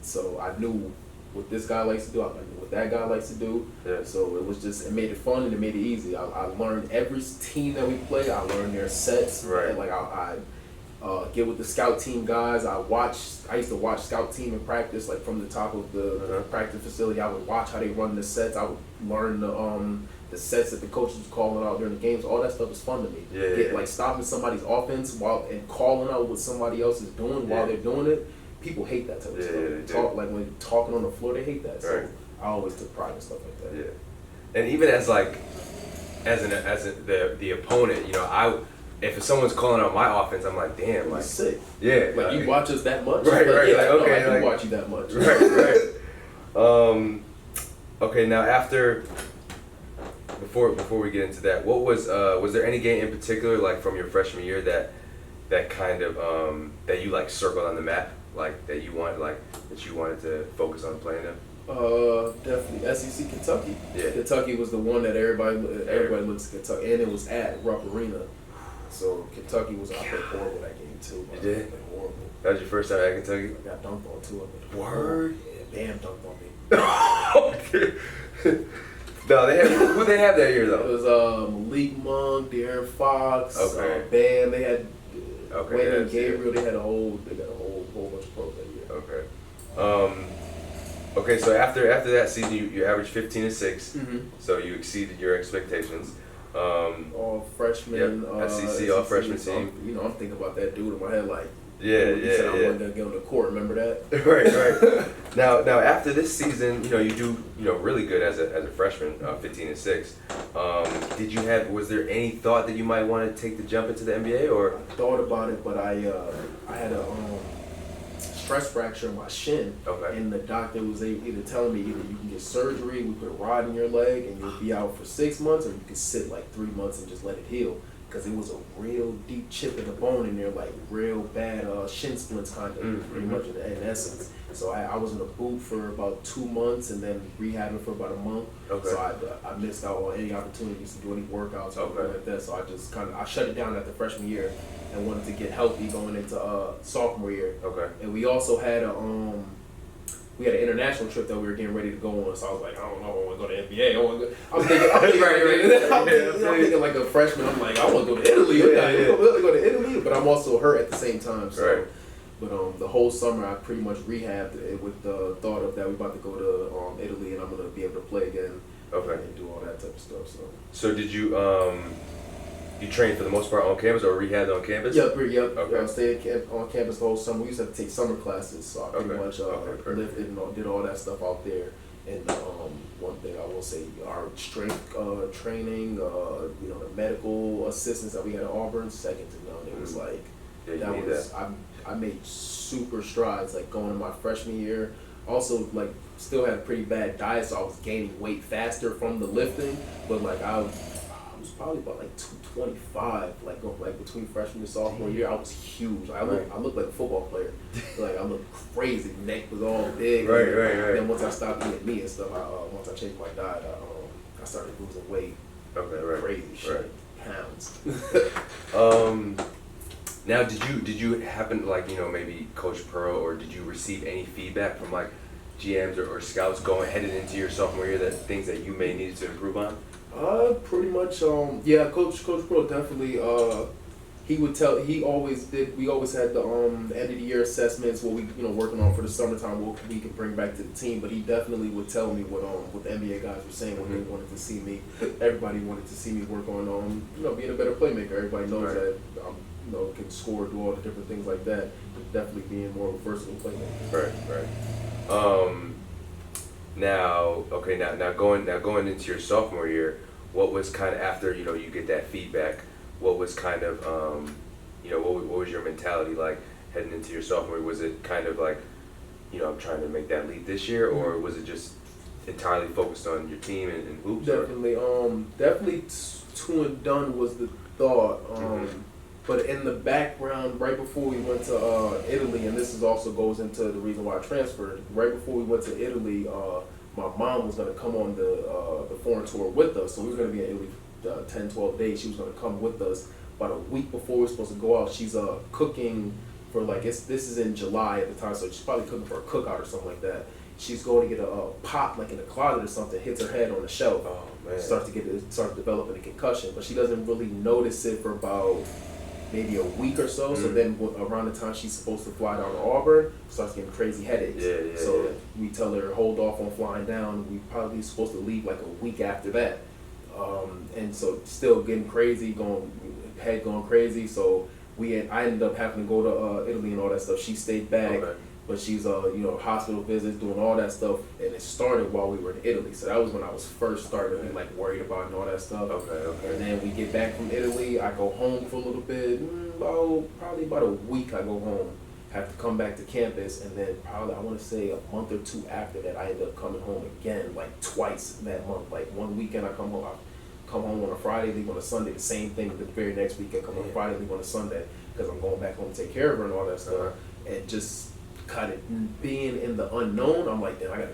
So I knew what this guy likes to do. I knew what that guy likes to do. So it made it fun and it made it easy. I learned every team that we play. I learned their sets. And like I get with the scout team guys. I used to watch scout team in practice, like from the top of the practice facility. I would watch how they run the sets. I would learn the sets that the coaches was calling out during the games. All that stuff is fun to me. Like stopping somebody's offense and calling out what somebody else is doing while they're doing it. People hate that type of stuff. Like when you're talking on the floor, they hate that. So I always took pride in stuff like that. And even as the opponent, if someone's calling out my offense, I'm like, damn, like sick. Like you watch us that much. Right. I do watch you that much. Okay. Now before we get into that, what was there any game in particular, like from your freshman year, that kind of that you like circled on the map, like that you wanted to focus on playing them? Definitely SEC Kentucky. Kentucky was the one that everybody looks at Kentucky, and it was at Rupp Arena. So Kentucky was, I played horrible that game too. You did? I played horrible. That was your first time at Kentucky? I got dunked on too. Word? Yeah, Bam dunked on me. No, who they have that year though? It was Malik Monk, De'Aaron Fox, Bam. They had Wayne and Gabriel. They got a whole bunch of pros that year. Okay, so after that season, you averaged 15 and 6, so you exceeded your expectations. All freshman, SEC all freshman team. I'm thinking about that dude in my head like. You said I wasn't gonna get on the court. Remember that? Right. Now after this season, you do really good as a freshman, 15 and 6. Was there any thought that you might want to take the jump into the NBA or? I thought about it, but I had a stress fracture in my shin, and the doctor was either telling me either you can get surgery, we put a rod in your leg, and you'll be out for 6 months, or you can sit like 3 months and just let it heal. Because it was a real deep chip in the bone in there, like real bad shin splints kind of, pretty much in essence. So I was in a boot for about 2 months and then rehabbing for about a month. So I missed out on any opportunities to do any workouts or anything like that. So I just I shut it down after freshman year and wanted to get healthy going into sophomore year. And we also had we had an international trip that we were getting ready to go on. So I was like, I don't know, I want to go to NBA. I'm thinking like a freshman. I'm like, I want to go to Italy. I want to go to Italy, but I'm also hurt at the same time. So. Right. But the whole summer I pretty much rehabbed it with the thought of that we're about to go to Italy and I'm gonna be able to play again. Okay. And do all that type of stuff. So did you you trained for the most part on campus or rehabbed on campus? Yep. Okay. I stayed on campus the whole summer. We used to have to take summer classes, so I pretty much lifted and did all that stuff out there. And one thing I will say, our strength training, the medical assistance that we had at Auburn, second to none. It was like I made super strides, like going in my freshman year. Also, like, still had a pretty bad diet, so I was gaining weight faster from the lifting. But like I was probably about like 225, like between freshman and sophomore year. I was huge. I looked like a football player. Like I looked crazy. Neck was all big. Right. Then once I stopped eating meat and stuff, once I changed my diet, I started losing weight. Okay, right. Crazy shit. Pounds. Now, did you happen to maybe Coach Pearl, or did you receive any feedback from like GMs or scouts headed into your sophomore year that things that you may need to improve on? Pretty much. Coach Pearl definitely. He always did. We always had the end of the year assessments, what we working on for the summertime, what we can bring back to the team. But he definitely would tell me what the NBA guys were saying, what they wanted to see me. Everybody wanted to see me work on being a better playmaker. Everybody knows that I'm can score, do all the different things like that. But definitely being more of a versatile playmaker. Right. Now going into your sophomore year, what was kind of after you get that feedback? What was kind of what was your mentality like heading into your sophomore year? Was it kind of like I'm trying to make that leap this year, or was it just entirely focused on your team and hoops? Definitely two and done was the thought. But in the background, right before we went to Italy, and this also goes into the reason why I transferred. Right before we went to Italy, my mom was going to come on the foreign tour with us. So we were going to be in Italy 10, 12 days. She was going to come with us. About a week before we were supposed to go out, she's cooking for this is in July at the time, so she's probably cooking for a cookout or something like that. She's going to get a pop like in a closet or something, hits her head on the shelf, starts developing a concussion, but she doesn't really notice it for about maybe a week or so. So then around the time she's supposed to fly down to Auburn, starts getting crazy headaches. We tell her hold off on flying down. We probably supposed to leave like a week after that. And so still getting crazy, head going crazy. So I ended up having to go to Italy and all that stuff. She stayed back. But she's hospital visits, doing all that stuff, and it started while we were in Italy. So that was when I was first starting to be like worried about and all that stuff. Okay. And then we get back from Italy. I go home for a little bit. Probably about a week. I go home, have to come back to campus, and then probably I want to say a month or two after that, I end up coming home again, like twice that month. Like one weekend I come home. I come home on a Friday, leave on a Sunday. The same thing the very next weekend. Come on a Friday, leave on a Sunday, because I'm going back home to take care of her and all that stuff. And just kind of being in the unknown, I'm like, damn, I gotta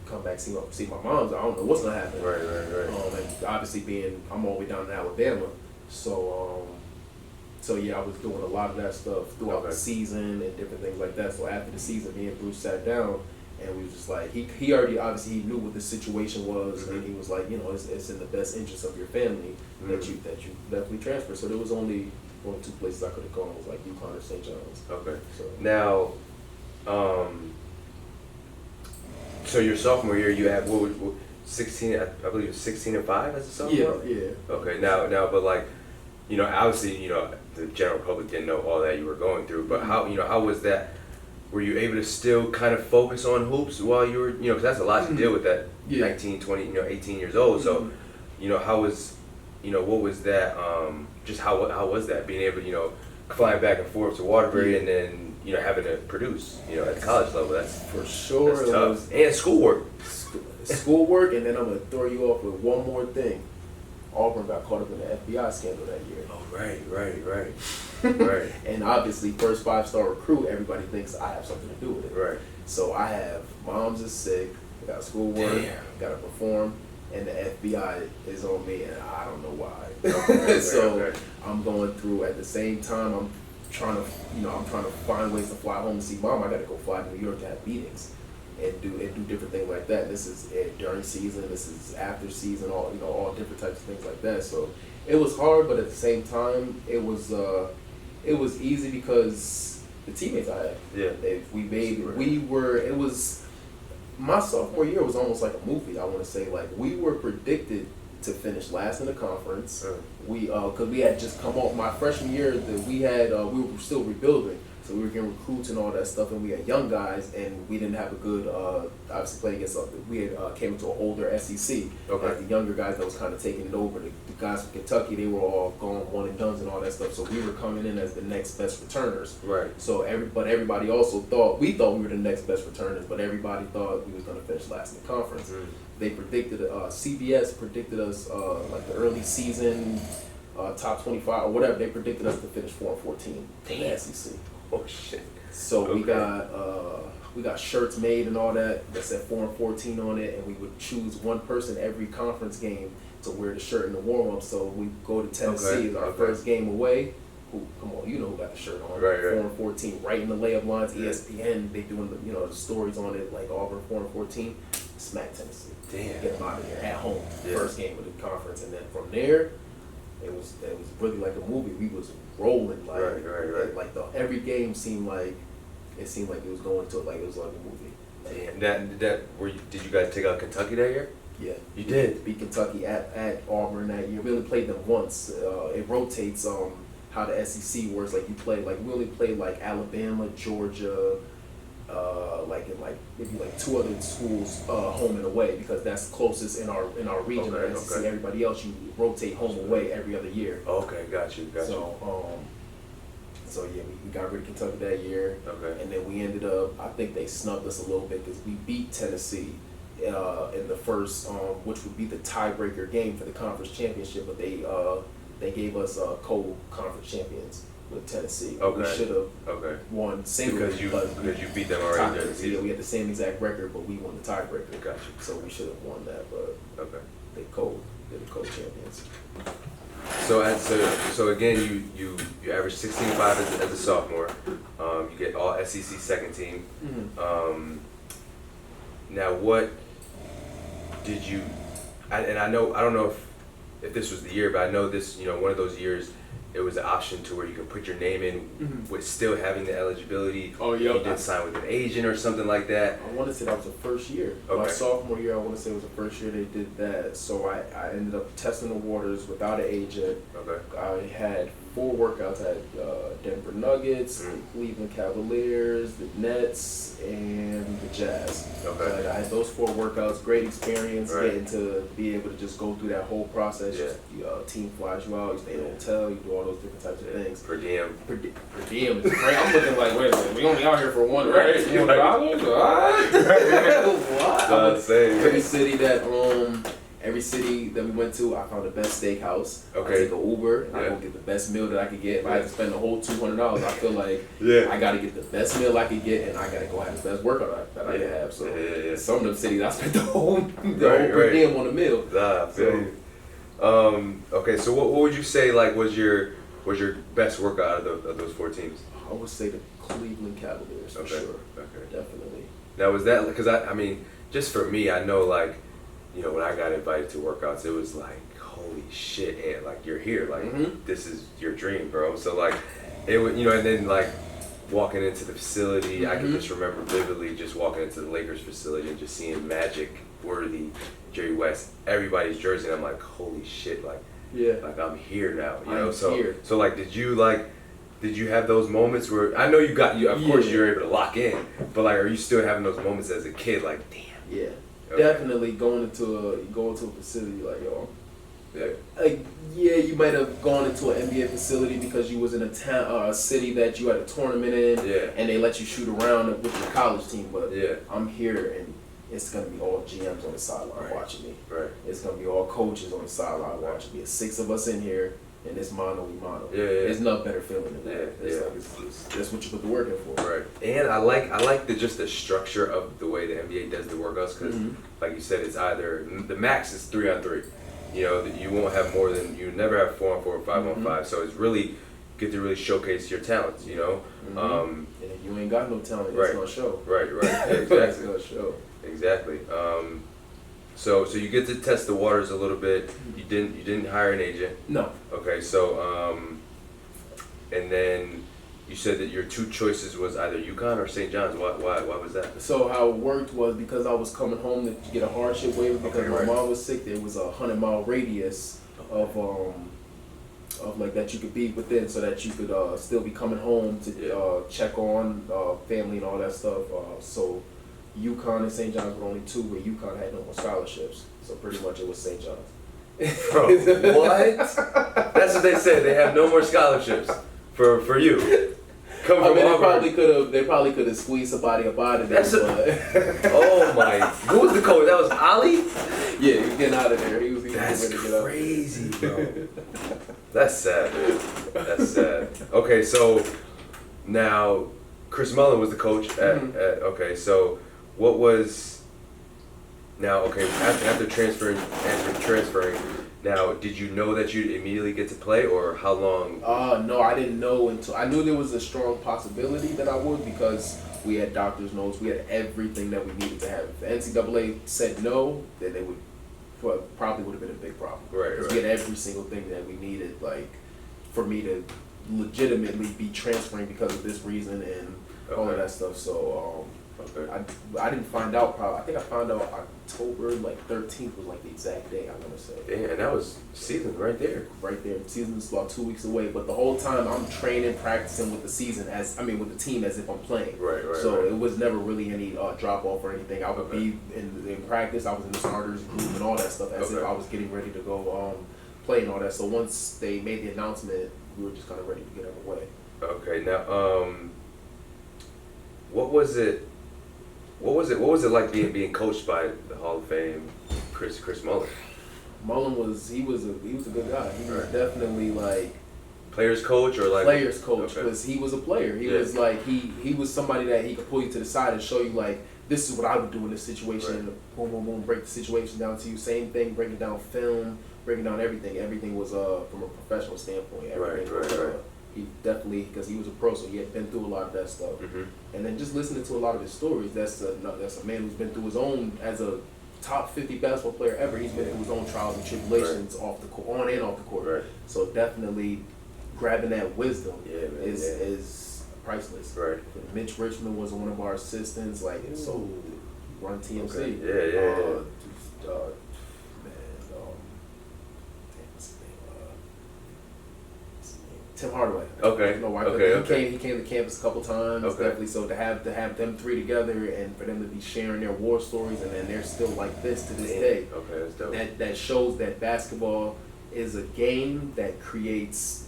come back see my moms. I don't know what's gonna happen. Right. And obviously I'm all the way down in Alabama, so yeah, I was doing a lot of that stuff throughout the season and different things like that. So after the season, me and Bruce sat down, and we was just like, he already obviously he knew what the situation was, and he was like, it's in the best interest of your family that you definitely transfer. So there was only one or two places I could have gone. It was like UConn or St. John's. Okay. So now. So your sophomore year, you had 16? I believe it was 16 and 5 as a sophomore. Yeah. Okay. Now, but like, obviously, the general public didn't know all that you were going through. But how was that? Were you able to still kind of focus on hoops while you were, because that's a lot to deal with that 19, 20, 18 years old. So, how was, what was that? Just how was that being able to, flying back and forth to Waterbury and then having to produce at the college level? That's for sure. That's tough. And schoolwork, and then I'm gonna throw you off with one more thing. Auburn got caught up in the FBI scandal that year. Oh, right. And obviously, first 5-star recruit, everybody thinks I have something to do with it. Right. So I have mom's is sick, got schoolwork, got to perform, and the FBI is on me, and I don't know why. So I'm going through at the same time. I'm trying to find ways to fly home to see mom. I got to go fly to New York to have meetings. and do different things like that. This is during season. This is after season. All different types of things like that. So it was hard, but at the same time, it was easy because the teammates I had. Yeah. It was my sophomore year was almost like a movie. I want to say, like, we were predicted to finish last in the conference. Because we had just come off my freshman year that we were still rebuilding. So we were getting recruits and all that stuff, and we had young guys, and we didn't have a good, obviously playing against, we had came into an older SEC. Okay. Like the younger guys that was kind of taking it over. The guys from Kentucky, they were all going one and dones and all that stuff. So we were coming in as the next best returners. Right. So everybody also thought we were the next best returners, but everybody thought we was going to finish last in the conference. They predicted, CBS predicted us like the early season top 25 or whatever. They predicted us to finish 4-14 in the SEC. Oh shit! So Okay. we got shirts made and all that said 4-14 on it, and we would choose one person every conference game to wear the shirt in the warm up. So we go to Tennessee is our first game away. Come on, you know who got the shirt on? Right. 4-14, right in the layup lines. ESPN, they doing the stories on it like Auburn 4-14. Smack Tennessee. Damn. Get them out of there at home. Yeah. First game of the conference, and then from there, it was really like a movie. We was rolling like Right. like every game seemed like it was going to like it was like a movie. Damn. Did you guys take out Kentucky that year? Yeah, You did? beat Kentucky at Auburn that year. We only played them once. It rotates how the SEC works. Like you play we only played like Alabama, Georgia. Maybe like two other schools home and away because that's closest in our region. Okay, the SEC. okay. Everybody else you rotate home and away every other year. Okay, got you. So yeah, we got rid of Kentucky that year. Okay. And then we ended up, I think they snubbed us a little bit because we beat Tennessee in the first, which would be the tiebreaker game for the conference championship, but they gave us co-conference champions with Tennessee. Okay. We should have won single because you beat them already during the season. Yeah, we had the same exact record, but we won the tiebreaker. Got you. So we should have won that, but they're the co-champions. So again, you average 16.5 as a sophomore. You get all SEC second team. Mm-hmm. Now, what did you? I don't know if this was the year, but I know this. One of those years, it was an option to where you can put your name in with still having the eligibility. Oh, yeah. You did sign with an agent or something like that. I want to say that was the first year. Okay. My sophomore year, I want to say it was the first year they did that. So I ended up testing the waters without an agent. Okay. I had 4 workouts. I had Denver Nuggets, the Cleveland Cavaliers, the Nets, and the Jazz. Okay. But I had those 4 workouts. Great experience Right. getting to be able to just go through that whole process. Yeah. Just, team flies you out. You stay in a hotel. You do all those different types of things. Per diem. Per diem is great. I'm looking like, wait a minute, we only out here for one, right? Right. $100? What? Every city that we went to, I found the best steakhouse. Okay. I take an Uber, and I Yeah. go get the best meal that I could get. If I had to spend the whole $200, I feel like Yeah. I got to get the best meal I could get, and I got to go have the best workout that I can have. So Yeah. some of them cities, I spent the whole Right. per diem on the meal. Nah, I feel So- you. Okay, so what would you say was your best workout out of those 4 teams? I would say the Cleveland Cavaliers for Okay. sure. Okay. Definitely. Now was that because I mean just for me I know when I got invited to workouts it was like holy shit and like you're here like this is your dream bro so like it would and then like walking into the facility I can just remember vividly just walking into the Lakers facility and just seeing Magic, Worthy, Jerry West, everybody's jersey and I'm like holy shit like I'm here now Here. so like did you have those moments where I know of course you're able to lock in, but like, are you still having those moments as a kid? Like, damn. Yeah, Okay. definitely going into a facility like yo. Yeah. You might have gone into an NBA facility because you was in a town, a city that you had a tournament in, Yeah. and they let you shoot around with your college team. But Yeah. I'm here, and it's gonna be all GMs on the sideline Right. watching me. Right. It's gonna be all coaches on the sideline watching me. It's 6 of us in here. And it's mono. Yeah. There's no better feeling than that. Yeah, yeah. That's what you put the work in for. Right. And I like the structure of the way the NBA does the workouts because, like you said, it's either the max is 3-on-3. You won't have more than you never have 4-on-4 or 5-on-5. So it's really get to really showcase your talents, you know. And if you ain't got no talent, Right. it's gonna show. Right. It's Exactly. gonna show. Exactly. So you get to test the waters a little bit. You didn't hire an agent. No. Okay. So and then you said that your two choices was either UConn or St. John's. Why was that? So how it worked was because I was coming home to get a hardship waiver because Okay, my right. mom was sick. There was a 100-mile radius of like that you could be within, so that you could still be coming home to check on family and all that stuff. So UConn and St. John's were only two, where UConn had no more scholarships. So pretty much it was St. John's. Bro, what? That's what they said. They have no more scholarships for you. Come I from mean, Auburn. they probably could have squeezed somebody up out of there. That's but Oh my! Who was the coach? That was Ali. yeah, he was getting out of there. He was That's ready to get out. crazy, bro. That's sad, dude. That's sad. Okay, so now Chris Mullen was the coach at okay, so what was now okay after transferring now, did you know that you'd immediately get to play, or how long? No, I didn't know until I knew there was a strong possibility that I would, because we had doctor's notes, we had everything that we needed to have. If the NCAA said no, then they would probably would have been a big problem. Right. We had every single thing that we needed, like for me to legitimately be transferring because of this reason and all of that stuff. So I didn't find out. I think I found out October 13th was like the exact day, I want to say. Damn, and that was season right there. Right there. Season's about 2 weeks away, but the whole time I'm training, practicing with the with the team as if I'm playing. Right. So it was never really any drop off or anything. I would be in practice. I was in the starters group and all that stuff as if I was getting ready to go play and all that. So once they made the announcement, we were just kind of ready to get out of the way. Okay, now what was it like being coached by the Hall of Fame Chris Mullen? Mullen was a good guy. He was definitely like Players coach or like players coach, Okay. because he was a player. He was like he was somebody that he could pull you to the side and show you like, this is what I would do in this situation. Right. Boom, boom, boom, break the situation down to you. Same thing, breaking down film, breaking down everything. Everything was from a professional standpoint. Everything Right. was, he definitely, because he was a pro, so he had been through a lot of that stuff. Mm-hmm. And then just listening to a lot of his stories, that's a man who's been through his own, as a top 50 basketball player ever. He's been through his own trials and tribulations off the court, on and off the court. Right. So definitely grabbing that wisdom Yeah, man, is priceless. Right. Mitch Richmond was one of our assistants, so run TMC. Okay. Yeah. Tim Hardaway. Okay. No, Okay. He came to campus a couple times. Okay. Definitely. So to have them three together and for them to be sharing their war stories, and then they're still like this to this day. Okay, that's dope. That shows that basketball is a game that creates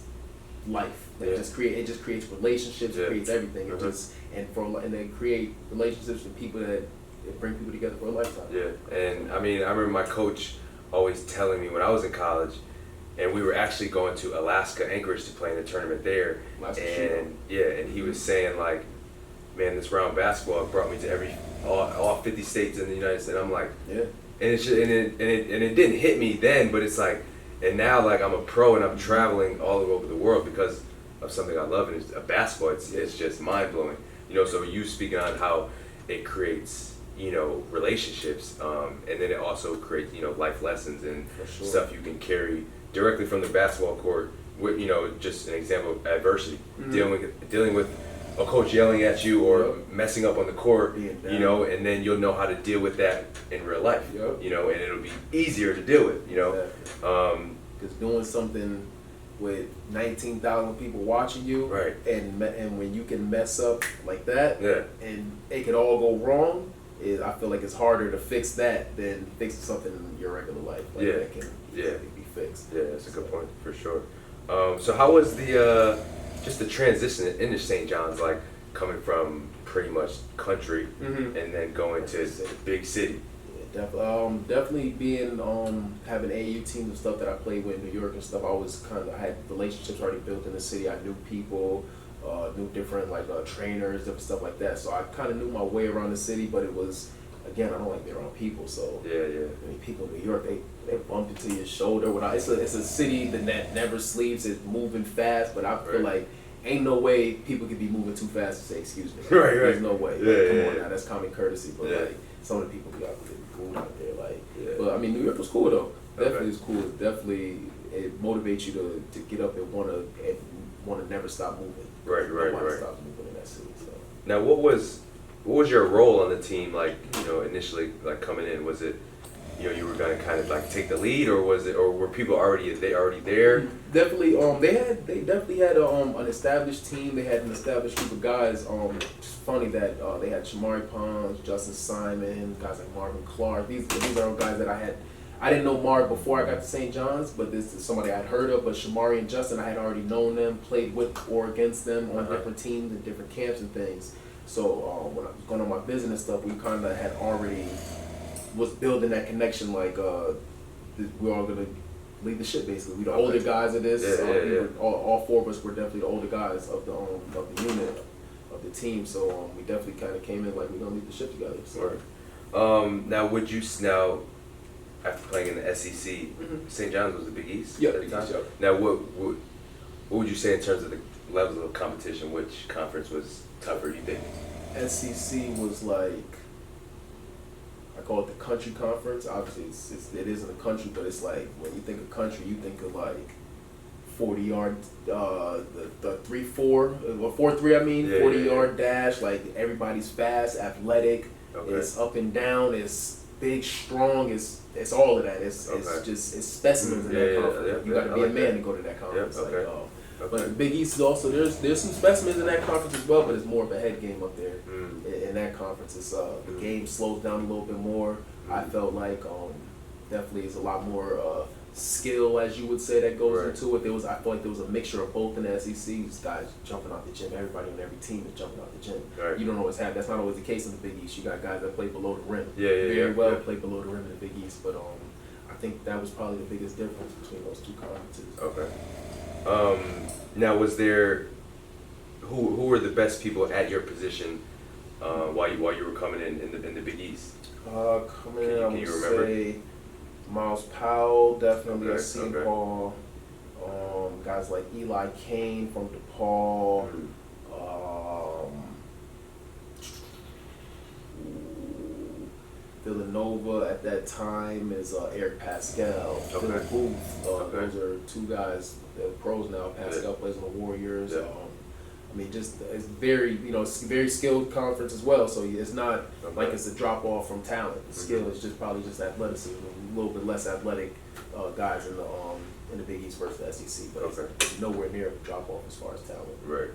life. It just creates relationships. It creates everything. And they create relationships with people that bring people together for a lifetime. Yeah, and I mean, I remember my coach always telling me when I was in college, and we were actually going to Alaska, Anchorage, to play in the tournament there. And he was saying like, man, this round basketball brought me to all 50 states in the United States. And I'm like, yeah. And it's just, and it didn't hit me then, but it's like, and now like I'm a pro and I'm traveling all over the world because of something I love, and it's basketball. It's just mind blowing, So you speaking on how it creates, relationships, and then it also creates, life lessons and stuff you can carry directly from the basketball court. With just an example of adversity, dealing with a coach yelling at you or messing up on the court, and then you'll know how to deal with that in real life, and it'll be easier to deal with, Because doing something with 19,000 people watching you, right, and when you can mess up like that, and it could all go wrong, I feel like it's harder to fix that than fixing something in your regular life. That can be fixed. Yeah, that's a good point for sure. So how was just the transition into St. John's, like coming from pretty much country and then going to big city? Yeah, definitely being having AAU teams and stuff that I played with in New York and stuff. I had relationships already built in the city. I knew people, knew different trainers, different stuff like that. So I kind of knew my way around the city, but it was again, I don't like being around people. So Yeah. I mean, people in New York, they bump into your shoulder. It's a city that never sleeps. It's moving fast, but I feel like ain't no way people could be moving too fast to say excuse me. Right. There's no way. Come on now, that's common courtesy. But Yeah. like some of the people be out there cool out there. Like, Yeah. but I mean, New York was cool though. Okay. Definitely was cool. Definitely, it motivates you to get up and wanna never stop moving. Right. Nobody stops moving in that city. So. Now, what was your role on the team? Like, initially, like coming in, was it, you were gonna kind of like take the lead, or were people already there? Definitely. They definitely had an established team. They had an established group of guys. It's funny that they had Shamari Pons, Justin Simon, guys like Marvin Clark. These are all guys that I didn't know Mark before I got to St. John's, but this is somebody I'd heard of. But Shamari and Justin, I had already known them, played with or against them on different teams and different camps and things. So when I was going on my business stuff, we kind of had already was building that connection. Like we're all gonna lead the ship basically. We the older guys of this. All four of us were definitely the older guys of the unit of the team. So we definitely kind of came in like we're gonna lead the ship together. So. Right. Now, after playing in the SEC, St. John's was the Big East? Yeah. Now, what would you say in terms of the levels of competition? Which conference was tougher, you think? SEC was like, I call it the country conference. Obviously, it isn't a country, but it's like, when you think of country, you think of like 40-yard, the 3-4, or 4-3, I mean, 40-yard dash. Like, everybody's fast, athletic, it's up and down, it's big, strong, it's all of that. It's just specimens in that conference. You got to be a man to go to that conference. But the Big East is also there's some specimens in that conference as well, but it's more of a head game up there. In that conference, it's the game slows down a little bit more. I felt like definitely is a lot more skill, as you would say, that goes into it. I felt like there was a mixture of both in the SEC. These guys jumping out the gym. Everybody on every team is jumping out the gym. Right. You don't always have. That's not always the case in the Big East. You got guys that play below the rim. Play below the rim in the Big East. But I think that was probably the biggest difference between those two conferences. Okay. Now, was there who were the best people at your position while you were coming in the Big East? Coming in, I would say Miles Powell, definitely at St. Paul. Guys like Eli Kane from DePaul. Villanova at that time is Eric Pascal. Phil Booth. Those are two guys, they're pros now. Pascal plays on the Warriors. I mean, just it's very, it's a very skilled conference as well. So it's not like it's a drop off from talent. The skill is probably just athleticism. A little bit less athletic guys in the Big East versus the SEC, but it's nowhere near a drop off as far as talent. Right.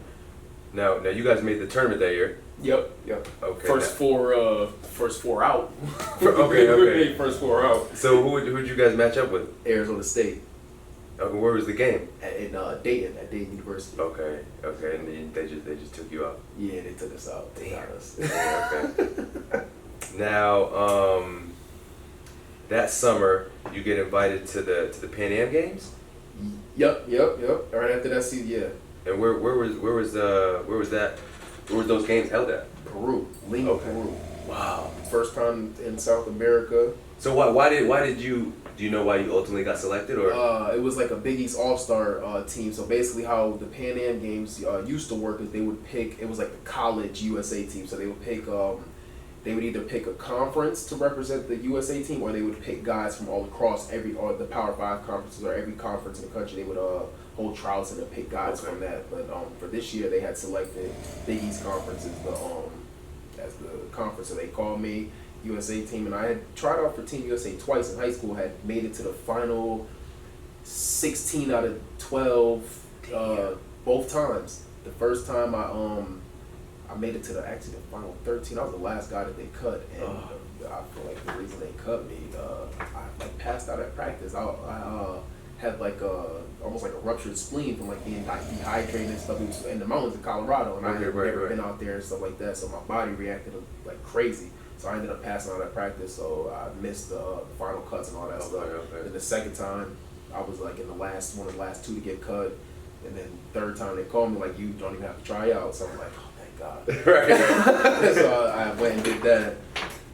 Now you guys made the tournament that year. Yep. Okay. First four out. First 4 out. So who'd you guys match up with? Arizona State. Okay, where was the game? In Dayton, at Dayton University. Okay, and they just took you out. Yeah, they took us out. They got us. Okay. Now, that summer you get invited to the Pan Am Games. Yep. Right after that season, yeah. And where was those games held at? Peru, Lima, Peru. Wow. First time in South America. So why did you? Do you know why you ultimately got selected, or? It was like a Big East All-Star team. So basically, how the Pan Am Games used to work is they would pick. It was like the college USA team. So they would pick. They would either pick a conference to represent the USA team, or they would pick guys from all across or the Power 5 conferences, or every conference in the country. They would hold trials and pick guys from that. But for this year, they had selected Big East Conference as the conference. So they called me. USA team, and I had tried out for Team USA twice in high school. Had made it to the final 16 out of 12 both times. The first time I made it to the final 13. I was the last guy that they cut, and I feel like the reason they cut me, I passed out at practice. I had like almost like a ruptured spleen from like being dehydrated and stuff. It was in the mountains of Colorado, and I had never been out there and stuff like that. So my body reacted like crazy. So I ended up passing out at practice, so I missed the final cuts and all that stuff. And the second time, I was like in one of the last two to get cut. And then third time they called me like, you don't even have to try out. So I'm like, oh, thank God. So I went and did that.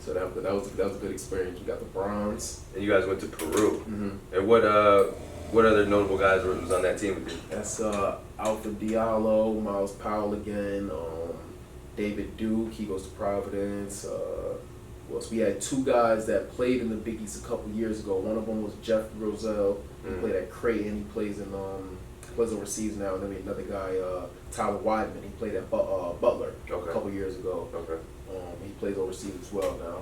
So So that was a good experience. We got the bronze. And you guys went to Peru. Mm-hmm. And what other notable guys was on that team with you? That's Alfred Diallo, Miles Powell again, David Duke. He goes to Providence. Well, so we had two guys that played in the Big East a couple years ago. One of them was Jeff Roselle. He played at Creighton. He plays overseas now. And then we had another guy, Tyler Weidman. He played at Butler a couple years ago. Okay. He plays overseas as well now.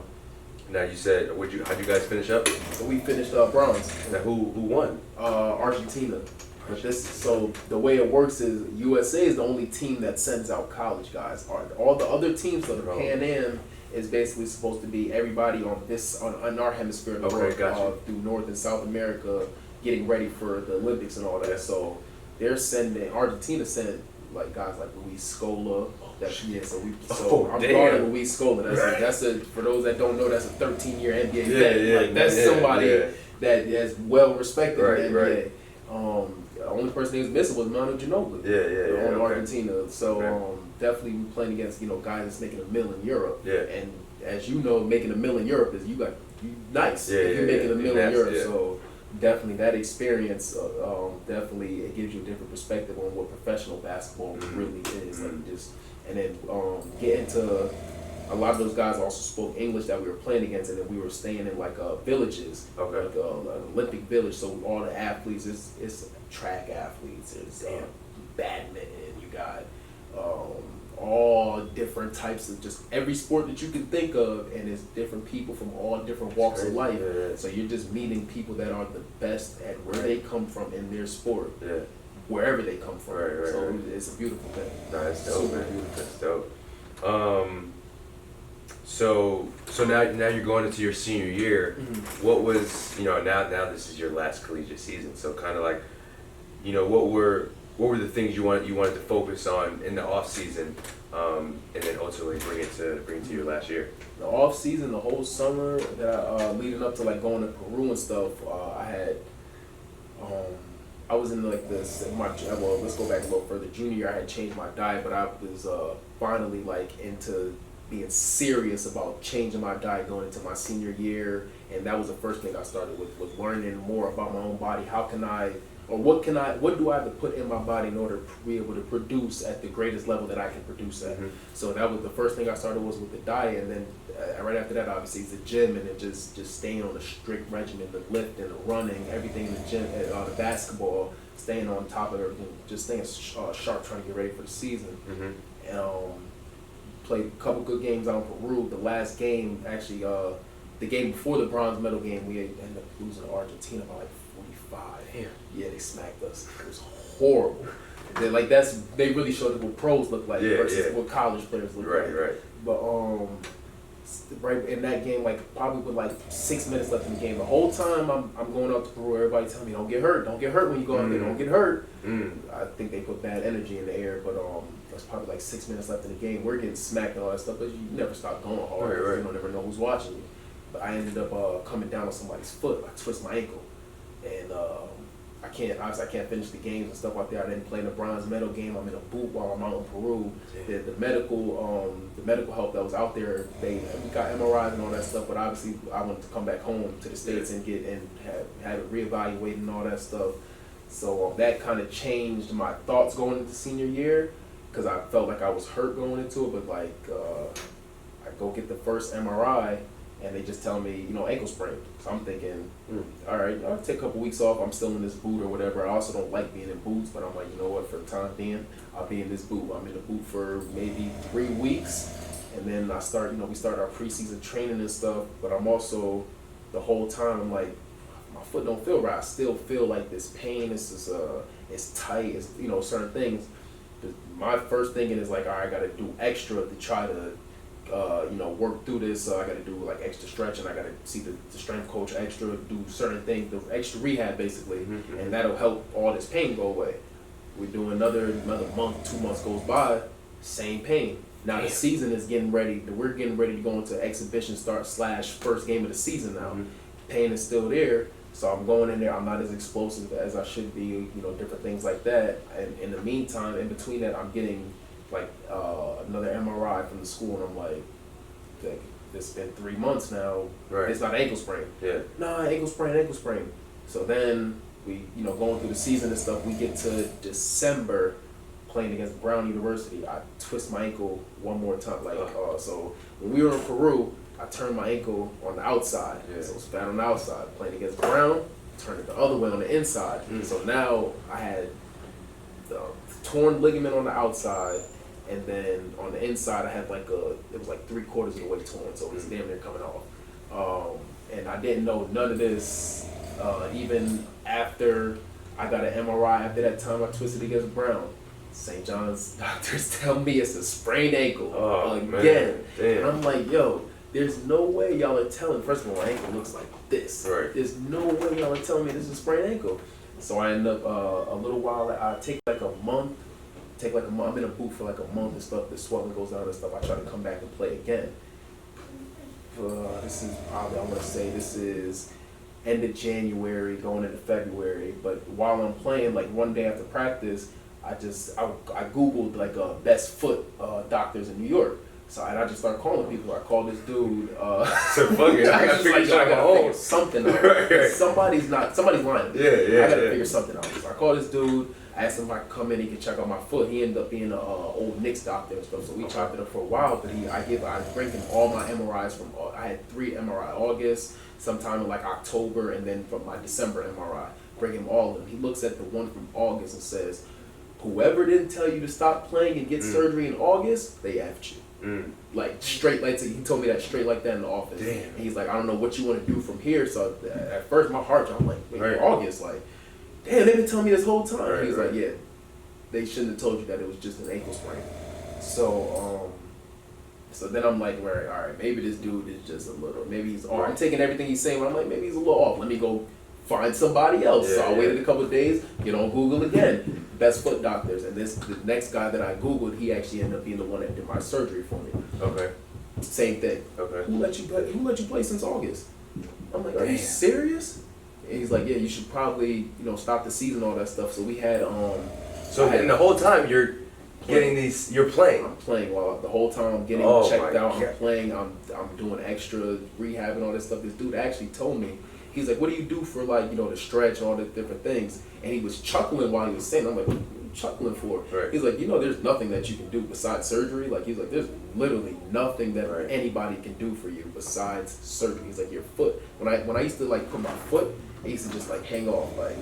Now you said, how'd you guys finish up? So we finished bronze. Now who won? Argentina. But so the way it works is USA is the only team that sends out college guys. All the other teams, so the Pan Am is basically supposed to be everybody on our hemisphere of the world, through North and South America, getting ready for the Olympics and all that. So Argentina sent like guys like Luis Scola. I'm guarding Luis Scola. That's for those that don't know, that's a 13-year NBA vet. That's somebody that is well respected in the NBA. The only person he was missing was Manu Ginobili on Argentina. So definitely we playing against guys that's making $1 million in Europe. Yeah. And as you know, making $1 million in Europe is nice. Yeah, you're making $1 million in Europe. Yeah. So definitely that experience definitely it gives you a different perspective on what professional basketball really is. Like and then get into a lot of those guys also spoke English that we were playing against, and then we were staying in like villages, like an Olympic village. So all the athletes, it's track athletes, there's badminton, you got all different types of just every sport that you can think of, and it's different people from all different walks of life. So you're just meeting people that are the best at where they come from in their sport. Wherever they come from. So it's a beautiful thing. That's dope, man. That's dope. So now you're going into your senior year. What was now this is your last collegiate season. So kind of like, what were the things you wanted to focus on in the off season, and then ultimately bring it to your last year. The off season, the whole summer that leading up to like going to Peru and stuff, I was in like this. Let's go back a little further. Junior year, I had changed my diet, but I was finally like into being serious about changing my diet going into my senior year, and that was the first thing I started with, was learning more about my own body. What do I have to put in my body in order to be able to produce at the greatest level that I can produce at? So that was the first thing I started was with the diet, and then right after that, obviously, it's the gym, and then just staying on a strict regimen, the lifting, the running, everything in the gym, the basketball, staying on top of everything, just staying sharp, trying to get ready for the season. Played a couple good games out in Peru. The last game, actually, the game before the bronze medal game, we ended up losing to Argentina by like 45. Yeah, they smacked us. It was horrible. They really showed us what pros look like versus what college players look like. Right. But right in that game, like probably with like 6 minutes left in the game, the whole time I'm going up to Peru, everybody telling me don't get hurt when you go out there, don't get hurt. I think they put bad energy in the air, but there's probably like 6 minutes left in the game. We're getting smacked and all that stuff, but you never stop going hard. You don't ever know who's watching you. But I ended up coming down on somebody's foot. I twisted my ankle, and I can't finish the games and stuff like that. I didn't play in the bronze medal game. I'm in a boot while I'm out in Peru. The medical help that was out there, we got MRIs and all that stuff. But obviously, I wanted to come back home to the States and have it reevaluated and all that stuff. So that kind of changed my thoughts going into senior year, because I felt like I was hurt going into it. But like I go get the first MRI, and they just tell me, ankle sprain. So I'm thinking, all right, I'll take a couple weeks off. I'm still in this boot or whatever. I also don't like being in boots, but I'm like, you know what, for the time being, I'll be in this boot. I'm in the boot for maybe 3 weeks, and then we start our preseason training and stuff, but I'm also, the whole time, I'm like, my foot don't feel right. I still feel like this pain, it's tight, it's, certain things. But my first thinking is like, all right, I got to do extra to try to, work through this. I got to do like extra stretching. I got to see the strength coach extra, do certain things, the extra rehab basically, and that'll help all this pain go away. We do another month, 2 months goes by, same pain. Now the season is getting ready. We're getting ready to go into exhibition start / first game of the season now. Pain is still there, so I'm going in there. I'm not as explosive as I should be. Different things like that. And in the meantime, in between that, I'm getting like another MRI from the school, and I'm like, it's been 3 months now. Right. It's not an ankle sprain. Yeah. Nah, ankle sprain. So then we, going through the season and stuff, we get to December playing against Brown University. I twist my ankle one more time. So when we were in Peru, I turned my ankle on the outside. Yeah. So it was bad on the outside. Playing against Brown, turned it the other way on the inside. So now I had the torn ligament on the outside, and then on the inside I had it was like 3/4 of the way torn, so it was damn near coming off. And I didn't know none of this even after I got an MRI. After that time I twisted against Brown, St. John's doctors tell me it's a sprained ankle again. And I'm like, yo, there's no way y'all are telling. First of all, my ankle looks like this. Right. There's no way y'all are telling me this is a sprained ankle. So I end up a little while. I take like a month. I'm in a boot for like a month and stuff. The swelling goes down and stuff. I try to come back and play again. This is probably, I want to say this is end of January going into February. But while I'm playing, like one day after practice, I Googled like best foot doctors in New York. So I just started calling people. I called this dude. So fuck it. I gotta figure something out. Right. Somebody's lying. Yeah. I gotta figure something out. So I called this dude. I asked him if I could come in, he could check out my foot. He ended up being an old Knicks doctor and stuff. So we chopped it up for a while. But I bring him all my MRIs from. I had 3 MRI August, sometime in like October, and then from my December MRI. Bring him all of them. He looks at the one from August and says, "Whoever didn't tell you to stop playing and get surgery in August, they effed you." Like straight, like he told me that straight like that in the office. Damn. And he's like, "I don't know what you want to do from here." So at first my heart, I'm like, "Wait, right. August?" Like, damn, they've been telling me this whole time. Right, he's right. like, "Yeah, they shouldn't have told you that it was just an ankle sprain." So then I'm like, all right, maybe this dude is just a little, maybe he's off. I'm taking everything he's saying, but I'm like, maybe he's a little off. Let me go find somebody else. So I waited a couple of days, get on Google again, best foot doctors. And the next guy that I Googled, he actually ended up being the one that did my surgery for me. Okay. Same thing. Okay. Who let you play since August? I'm like, are you serious? And he's like, yeah, you should probably, stop the season, all that stuff. So we had and the whole time you're getting these, you're playing. I'm playing while the whole time I'm getting checked out. I'm playing. I'm doing extra rehab and all this stuff. This dude actually told me, he's like, "What do you do for to stretch and all the different things?" And he was chuckling while he was saying. I'm like, "What are you chuckling for?" Right. He's like, "There's nothing that you can do besides surgery." Like he's like, "There's literally nothing that anybody can do for you besides surgery." He's like, "Your foot." When I used to like put my foot, I used to just like hang off like.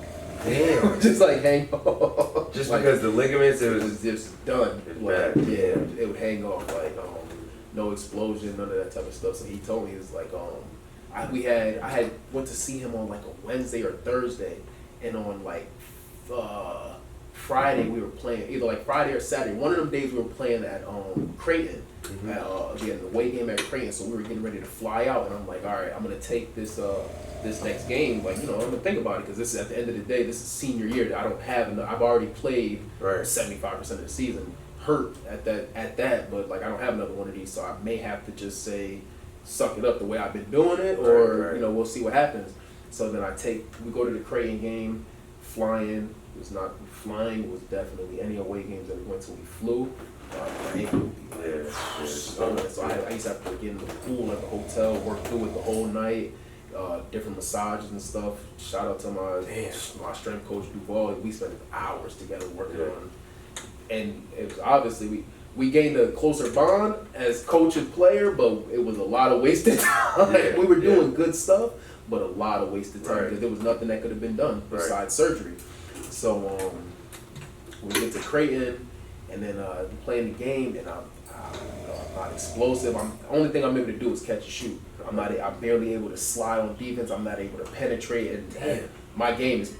Damn. Just like hang off. Just like, because the ligaments, it was just done. Like, it would hang off like no explosion, none of that type of stuff. So he told me, it was like I had went to see him on like a Wednesday or Thursday, and on like Friday we were playing, either like Friday or Saturday. One of them days we were playing at Creighton. We had the away game at Creighton, so we were getting ready to fly out, and I'm like, all right, I'm gonna take this next game, like I'm gonna think about it, because this is at the end of the day, this is senior year. I don't have enough. I've already played 75% of the season, hurt at that, but like I don't have another one of these, so I may have to just say, suck it up the way I've been doing it, or we'll see what happens. So then we go to the Creighton game, flying. It was not flying. It was definitely any away games that we went to. We flew. My ankle would be so I used to have to get in the pool at the hotel, work through it the whole night, different massages and stuff. Shout out to my strength coach Duval. We spent hours together working on, and it was obviously we gained a closer bond as coach and player, but it was a lot of wasted time. We were doing good stuff, but a lot of wasted time because there was nothing that could have been done besides surgery. So we get to Creighton, and then playing the game, and I'm not explosive. The only thing I'm able to do is catch and shoot. I'm barely able to slide on defense. I'm not able to penetrate, and my game is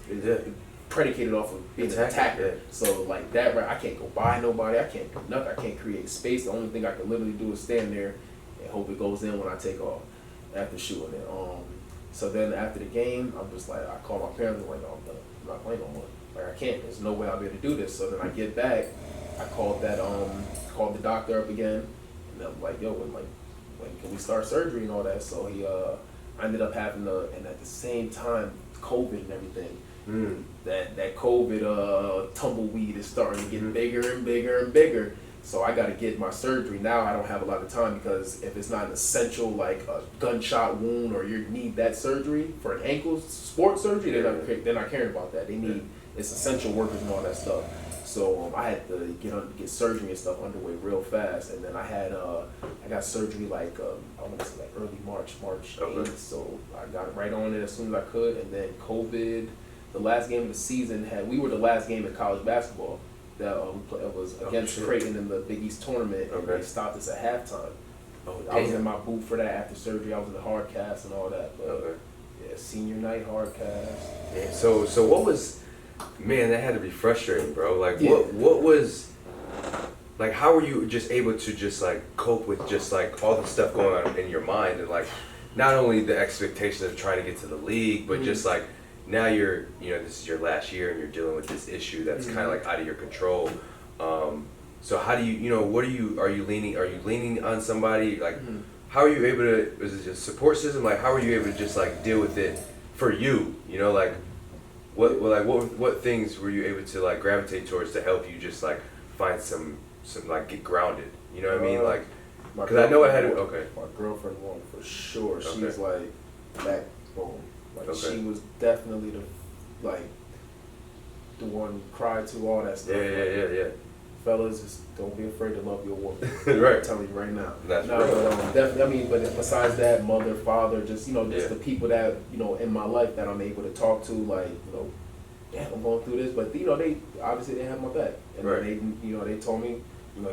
predicated off of being an attacker. So like that, I can't go by nobody. I can't do nothing. I can't create space. The only thing I can literally do is stand there and hope it goes in when I take off after shooting it. So then after the game, I'm just like, I call my parents. I'm like, no, I'm not playing no more. Like I can't. There's no way I'll be able to do this. So then I get back. I called the doctor up again, and I'm like, yo, when can we start surgery and all that? So I ended up having and at the same time, COVID and everything. That COVID tumbleweed is starting to get bigger and bigger and bigger. So I got to get my surgery now. I don't have a lot of time because if it's not an essential like a gunshot wound or you need that surgery for an ankle sports surgery, they're not caring about that. They need it's essential workers and all that stuff. So I had to get surgery and stuff underway real fast, and then I got surgery like I want to say like early March 8th. So I got right on it as soon as I could, and then COVID. The last game of the season we were the last game in college basketball that it was against Creighton in the Big East tournament, and they stopped us at halftime. I was in my booth for that after surgery. I was in the hard cast and all that. But yeah, senior night hard cast. Yeah. So what was? Man, that had to be frustrating, bro. Like, what was, like, how were you just able to just, like, cope with just, like, all the stuff going on in your mind and, like, not only the expectations of trying to get to the league, but just, like, now you're, this is your last year and you're dealing with this issue that's kind of, like, out of your control. So how do you, what are you leaning on somebody? Like, how are you able to, is it just support system? Like, how are you able to just, like, deal with it for you, like, what things were you able to like gravitate towards to help you just like find some like get grounded? You know what I mean? Like, because I know I had my girlfriend won for sure. She's like backbone. Like she was definitely the one who cried to all that stuff. Yeah. Fellas, just don't be afraid to love your woman. Right. I'm telling you right now. That's no, but definitely. I mean, but besides that, mother, father, just just the people that in my life that I'm able to talk to, like damn, I'm going through this, but they obviously they have my back, and they told me,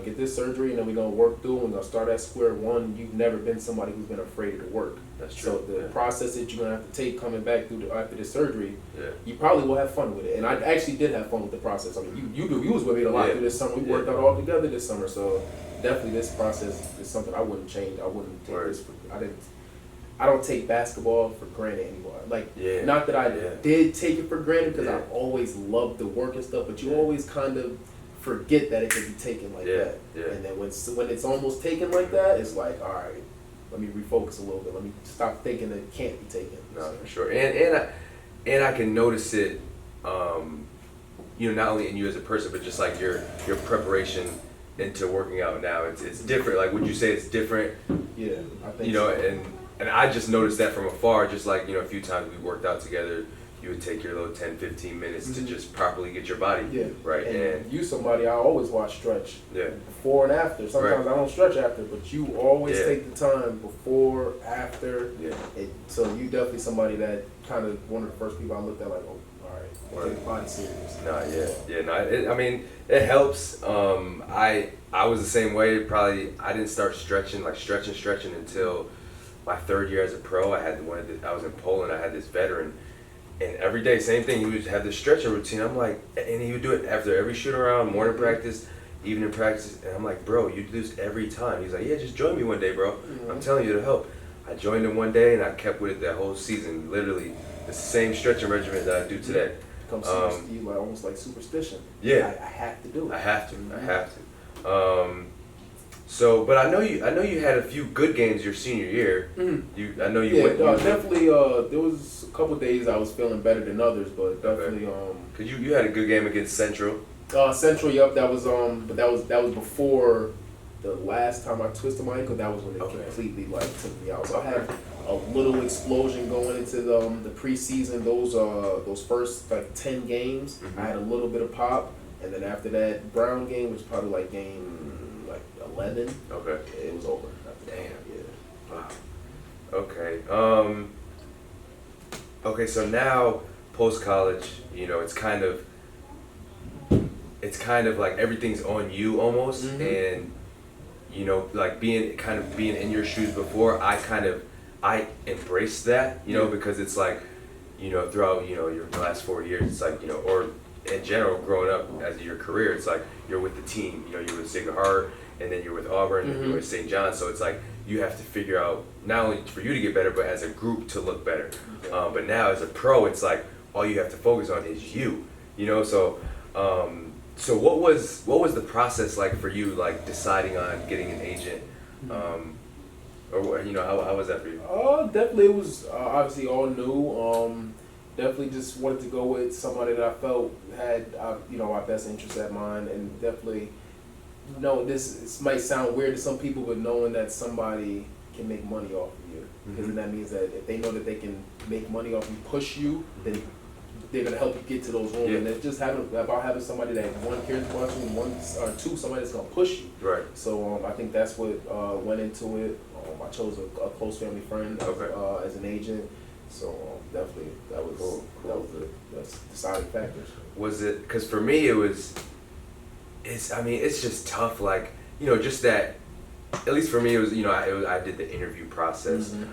get this surgery, and then we're gonna work through, and we're gonna start at square one. You've never been somebody who's been afraid to work. That's true. So the process that you're gonna have to take coming back through after this surgery, you probably will have fun with it. And I actually did have fun with the process. I mean, you was with me a lot through this summer. We worked out all together this summer. So definitely, this process is something I wouldn't change. I wouldn't take this. I don't take basketball for granted anymore. Like, not that I did take it for granted because I always loved the work and stuff, but you always kind of forget that it can be taken like that. Yeah. And then when it's almost taken like that, it's like, all right, let me refocus a little bit. Let me stop thinking that it can't be taken. No, for sure. And I can notice it, not only in you as a person, but just like your preparation into working out now. It's different. Like, would you say it's different? Yeah, I think so. And I just noticed that from afar, just like, a few times we worked out together, you would take your little 10, 15 minutes to just properly get your body right. And you somebody I always watch stretch. Yeah. Before and after. Sometimes I don't stretch after, but you always take the time before, after. Yeah. So you definitely somebody that kind of one of the first people I looked at like, oh, all right, take the body serious. I mean, it helps. I was the same way. Probably I didn't start stretching until my third year as a pro. I was in Poland. I had this veteran. And every day, same thing. He would have this stretching routine. I'm like, and he would do it after every shoot around, morning practice, evening practice. And I'm like, bro, you do this every time. He's like, yeah, just join me one day, bro. I'm telling you, it'll help. I joined him one day, and I kept with it that whole season. Literally, it's the same stretching regimen that I do today. Becomes almost like superstition. Yeah, I have to do it. I have to. So, but I know you had a few good games your senior year. I know you went. Definitely. There was a couple days I was feeling better than others, but definitely. Cause you had a good game against Central. Central, yep. That was but that was before the last time I twisted my ankle. That was when it completely took me out. So I had a little explosion going into the preseason. Those first 10 games, I had a little bit of pop, and then after that Brown game, which was probably game 11. It was over. Damn. Yeah. Wow. Okay. Okay. So now, post college, it's kind of like everything's on you almost, and like being in your shoes before. I embraced that, because it's like, throughout your last 4 years, it's like or in general growing up as your career, it's like you're with the team. You're with Sacred Heart. And then you're with Auburn, and you're with St. John, so it's like you have to figure out not only for you to get better, but as a group to look better. But now as a pro, it's like all you have to focus on is you. So what was the process like for you, like deciding on getting an agent, or how was that for you? Definitely it was obviously all new. Definitely just wanted to go with somebody that I felt had my best interest at mind, and definitely. no, this might sound weird to some people, but knowing that somebody can make money off of you, because then that means that if they know that they can make money off you, push you, then they're gonna help you get to those rooms. Yeah. And it's just about having somebody that one cares about you, and one or two, somebody that's gonna push you. Right. So I think that's what went into it. I chose a close family friend as an agent. So definitely that was the deciding factors. Was it, because for me it's just tough, like, just that, at least for me, it was, I did the interview process, and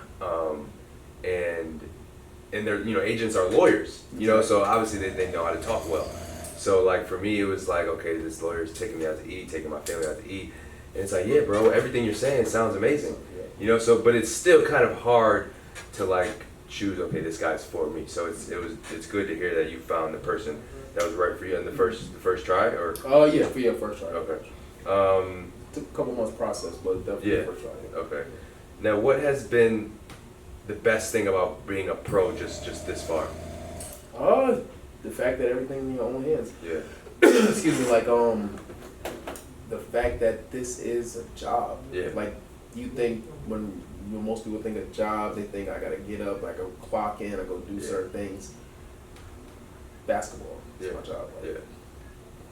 they're, agents are lawyers, so obviously they know how to talk well. So like for me, it was like, okay, this lawyer's taking me out to eat, taking my family out to eat, and it's like, yeah, bro, everything you're saying sounds amazing, so, but it's still kind of hard to like choose, okay, this guy's for me. So it's good to hear that you found the person that was right for you in the first try, or? Yeah, first try. Okay. Took a couple months process, but definitely first try. Yeah. Okay. Now, what has been the best thing about being a pro just this far? The fact that everything's in your own hands. Yeah. Excuse me, like the fact that this is a job. Yeah. Like you think when most people think of job, they think I gotta get up, I go clock in, I go do certain things. Basketball is my job. Like,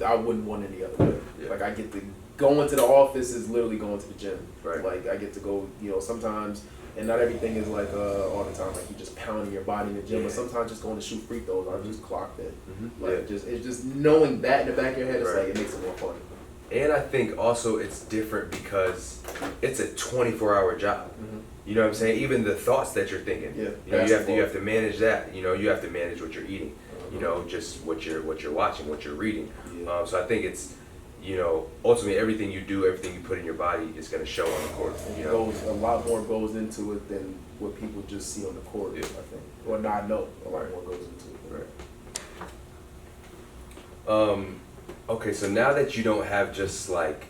I wouldn't want any other way. Yeah. Like I get to go into the office is literally going to the gym. Right. Like I get to go, sometimes, and not everything is like all the time. Like you just pounding your body in the gym, but sometimes just going to shoot free throws, I just clocked in. Like it's just knowing that in the back of your head. It's like it makes it more fun. And I think also it's different because it's a 24-hour job. You know what I'm saying? Even the thoughts that you're thinking. Yeah. You have to manage that. You have to manage what you're eating. Just what you're watching, what you're reading. Yeah. So I think it's, ultimately everything you do, everything you put in your body is going to show on the court. A lot more goes into it than what people just see on the court. I think, or not know. A lot more goes into it. Right. Okay, so now that you don't have just like,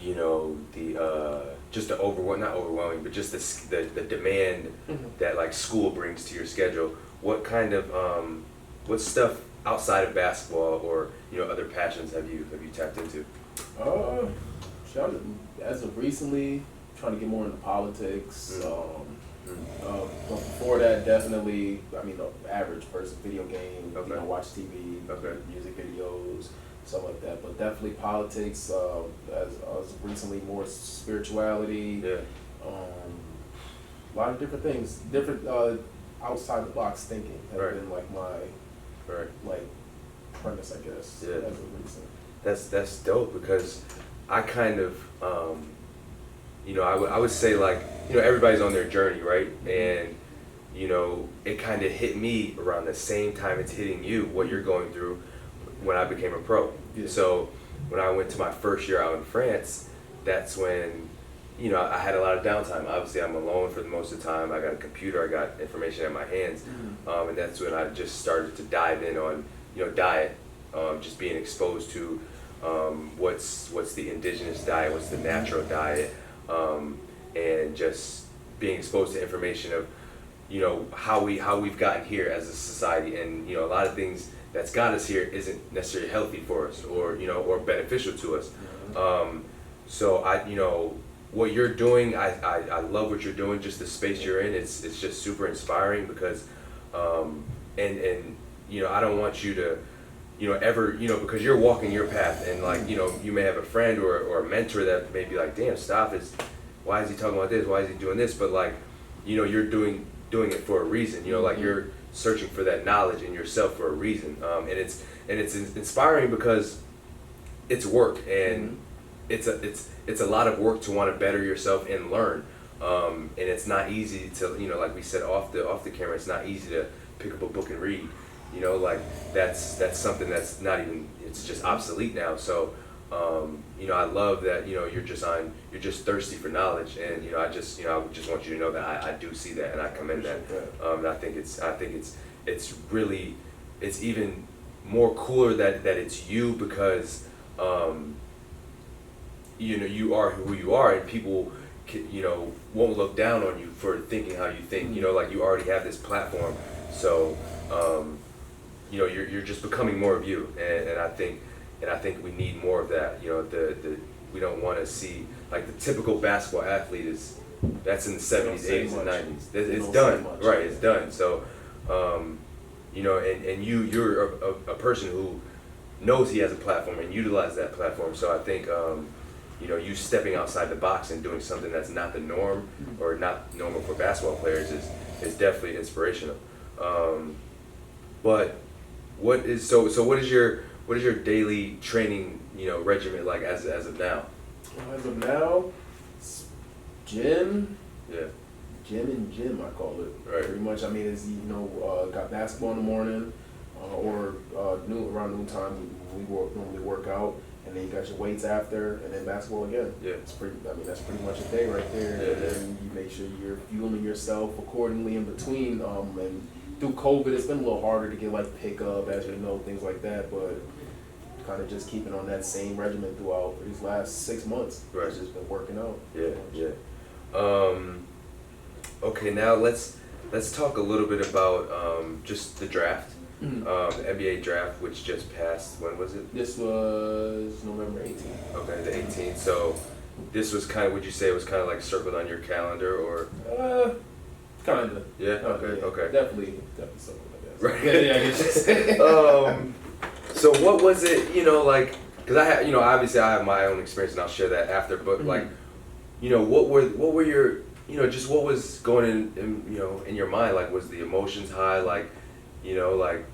just the not overwhelming, but just the demand that like school brings to your schedule, what kind of what stuff outside of basketball or other passions have you tapped into? As of recently, trying to get more into politics. But before that, definitely, the average person, video games, watch TV, music videos, stuff like that. But definitely politics. As recently, more spirituality. Yeah. A lot of different things, different outside the box thinking has been like my like premise, I guess. Yeah. As of recent. That's dope, because I kind of I would say, like, everybody's on their journey, right? And it kind of hit me around the same time it's hitting you, what you're going through, when I became a pro. Yeah. So when I went to my first year out in France, that's when I had a lot of downtime. Obviously, I'm alone for the most of the time. I got a computer, I got information at my hands, and that's when I just started to dive in on diet, just being exposed to what's the indigenous diet, what's the natural diet, and just being exposed to information of how we've gotten here as a society, and a lot of things that's got us here isn't necessarily healthy for us, or or beneficial to us. So what you're doing, I love what you're doing. Just the space you're in, it's just super inspiring, because and I don't want you to ever, because you're walking your path, and like, you may have a friend or a mentor that may be like, damn, why is he talking about this? Why is he doing this? But like, you're doing it for a reason, like you're searching for that knowledge in yourself for a reason. And it's inspiring, because it's work, and it's a lot of work to want to better yourself and learn. And it's not easy to, like we said off the camera, it's not easy to pick up a book and read. Like that's something that's not even, it's just obsolete now. So, I love that, you're just thirsty for knowledge, and I just want you to know that I do see that, and I commend that. And I think it's really, it's even more cooler that it's you, because you are who you are, and people won't look down on you for thinking how you think. Like you already have this platform, so you're just becoming more of you, and I think we need more of that. we don't want to see like the typical basketball athlete that's in the 70s, 80s, and 90s. It's done, right? It's done. So, and you're a person who knows he has a platform and utilizes that platform. So I think you stepping outside the box and doing something that's not the norm or not normal for basketball players is definitely inspirational. But what is your daily training regimen like as of now? As of now, it's gym. Yeah. Gym I call it. Right. Pretty much. I mean, it's got basketball in the morning, or around noontime we normally work out, and then you got your weights after, and then basketball again. Yeah. That's pretty much a day right there. Yeah. And then you make sure you're fueling yourself accordingly in between. And through COVID, it's been a little harder to get like pickup, as you know, things like that. But kind of just keeping on that same regimen throughout these last 6 months. Right. It's just been working out. Yeah. Okay, now let's talk a little bit about just the draft, the NBA draft, which just passed. When was it? This was November 18th. Okay, the 18th. So this was kind of, would you say it was kind of like circled on your calendar, or? Kind of. Yeah. Okay. Definitely something like that. Right. Yeah, I guess you So what was it? Because I have, obviously I have my own experience, and I'll share that after. But like, what were your, just what was going in your mind? Like, was the emotions high? Like, like,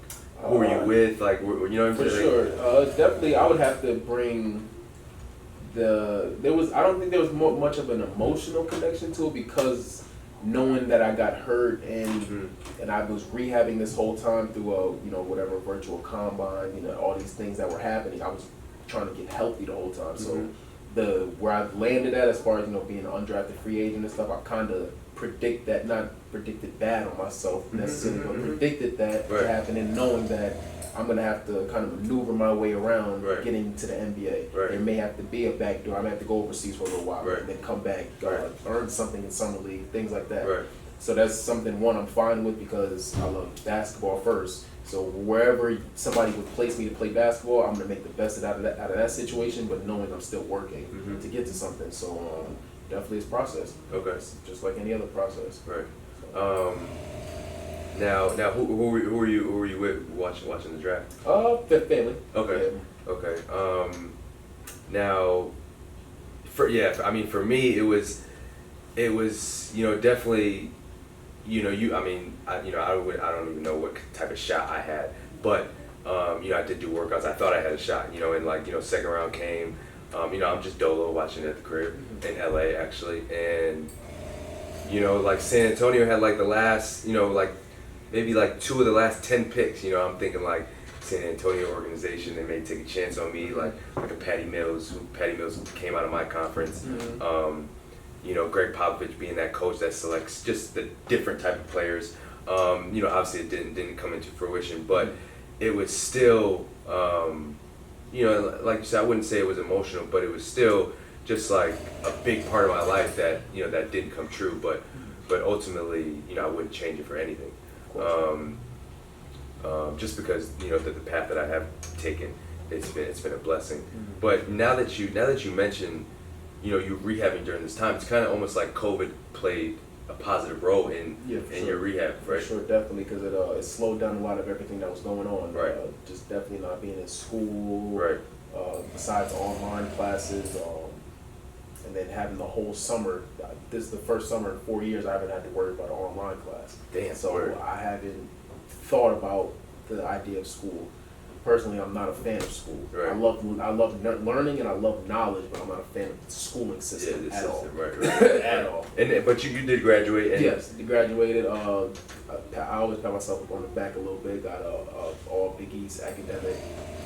who were you with? Like, for sure. Definitely, I would have to bring I don't think there was much of an emotional connection to it, because knowing that I got hurt and I was rehabbing this whole time through whatever virtual combine, all these things that were happening. I was trying to get healthy the whole time. So where I've landed at as far as being an undrafted free agent and stuff, I kind of not predicted bad on myself necessarily, but predicted that to happen, and knowing that I'm gonna have to kind of maneuver my way around getting to the NBA. Right. There may have to be a backdoor. I may have to go overseas for a little while, and then come back, earn something in summer league, things like that. Right. So that's something I'm fine with, because I love basketball first. So wherever somebody would place me to play basketball, I'm gonna make the best out of that situation, but knowing I'm still working to get to something. So definitely it's process. Okay. It's just like any other process. Right. Now, who were you with watching the draft? Family. Okay. Yeah. Okay. Now, for me, it was definitely, I don't even know what type of shot I had, but I did do workouts. I thought I had a shot, and second round came. I'm just dolo watching it at the crib in LA actually, and San Antonio had the last, maybe 2 of the last 10 picks. I'm thinking San Antonio organization, they may take a chance on me, like a Patty Mills came out of my conference. Greg Popovich being that coach that selects just the different type of players. Obviously it didn't come into fruition, but it was still, like you said, I wouldn't say it was emotional, but it was still just a big part of my life that that didn't come true. But ultimately, I wouldn't change it for anything. Just because the path that I have taken, it's been a blessing. But now that you mention, you rehabbing during this time, it's kind of almost like COVID played a positive role in your rehab, right? For sure, definitely, because it slowed down a lot of everything that was going on. Right. Just definitely not being in school. Right. Besides online classes, and then having the whole summer. This is the first summer in 4 years I haven't had to worry about an online class. Damn. So word. I haven't thought about the idea of school. Personally, I'm not a fan of school. Right. I love learning and I love knowledge, but I'm not a fan of the schooling system at all. Right. At all. But you did graduate. And Yes, graduated. I always pat myself on the back a little bit. Got all Big East academic.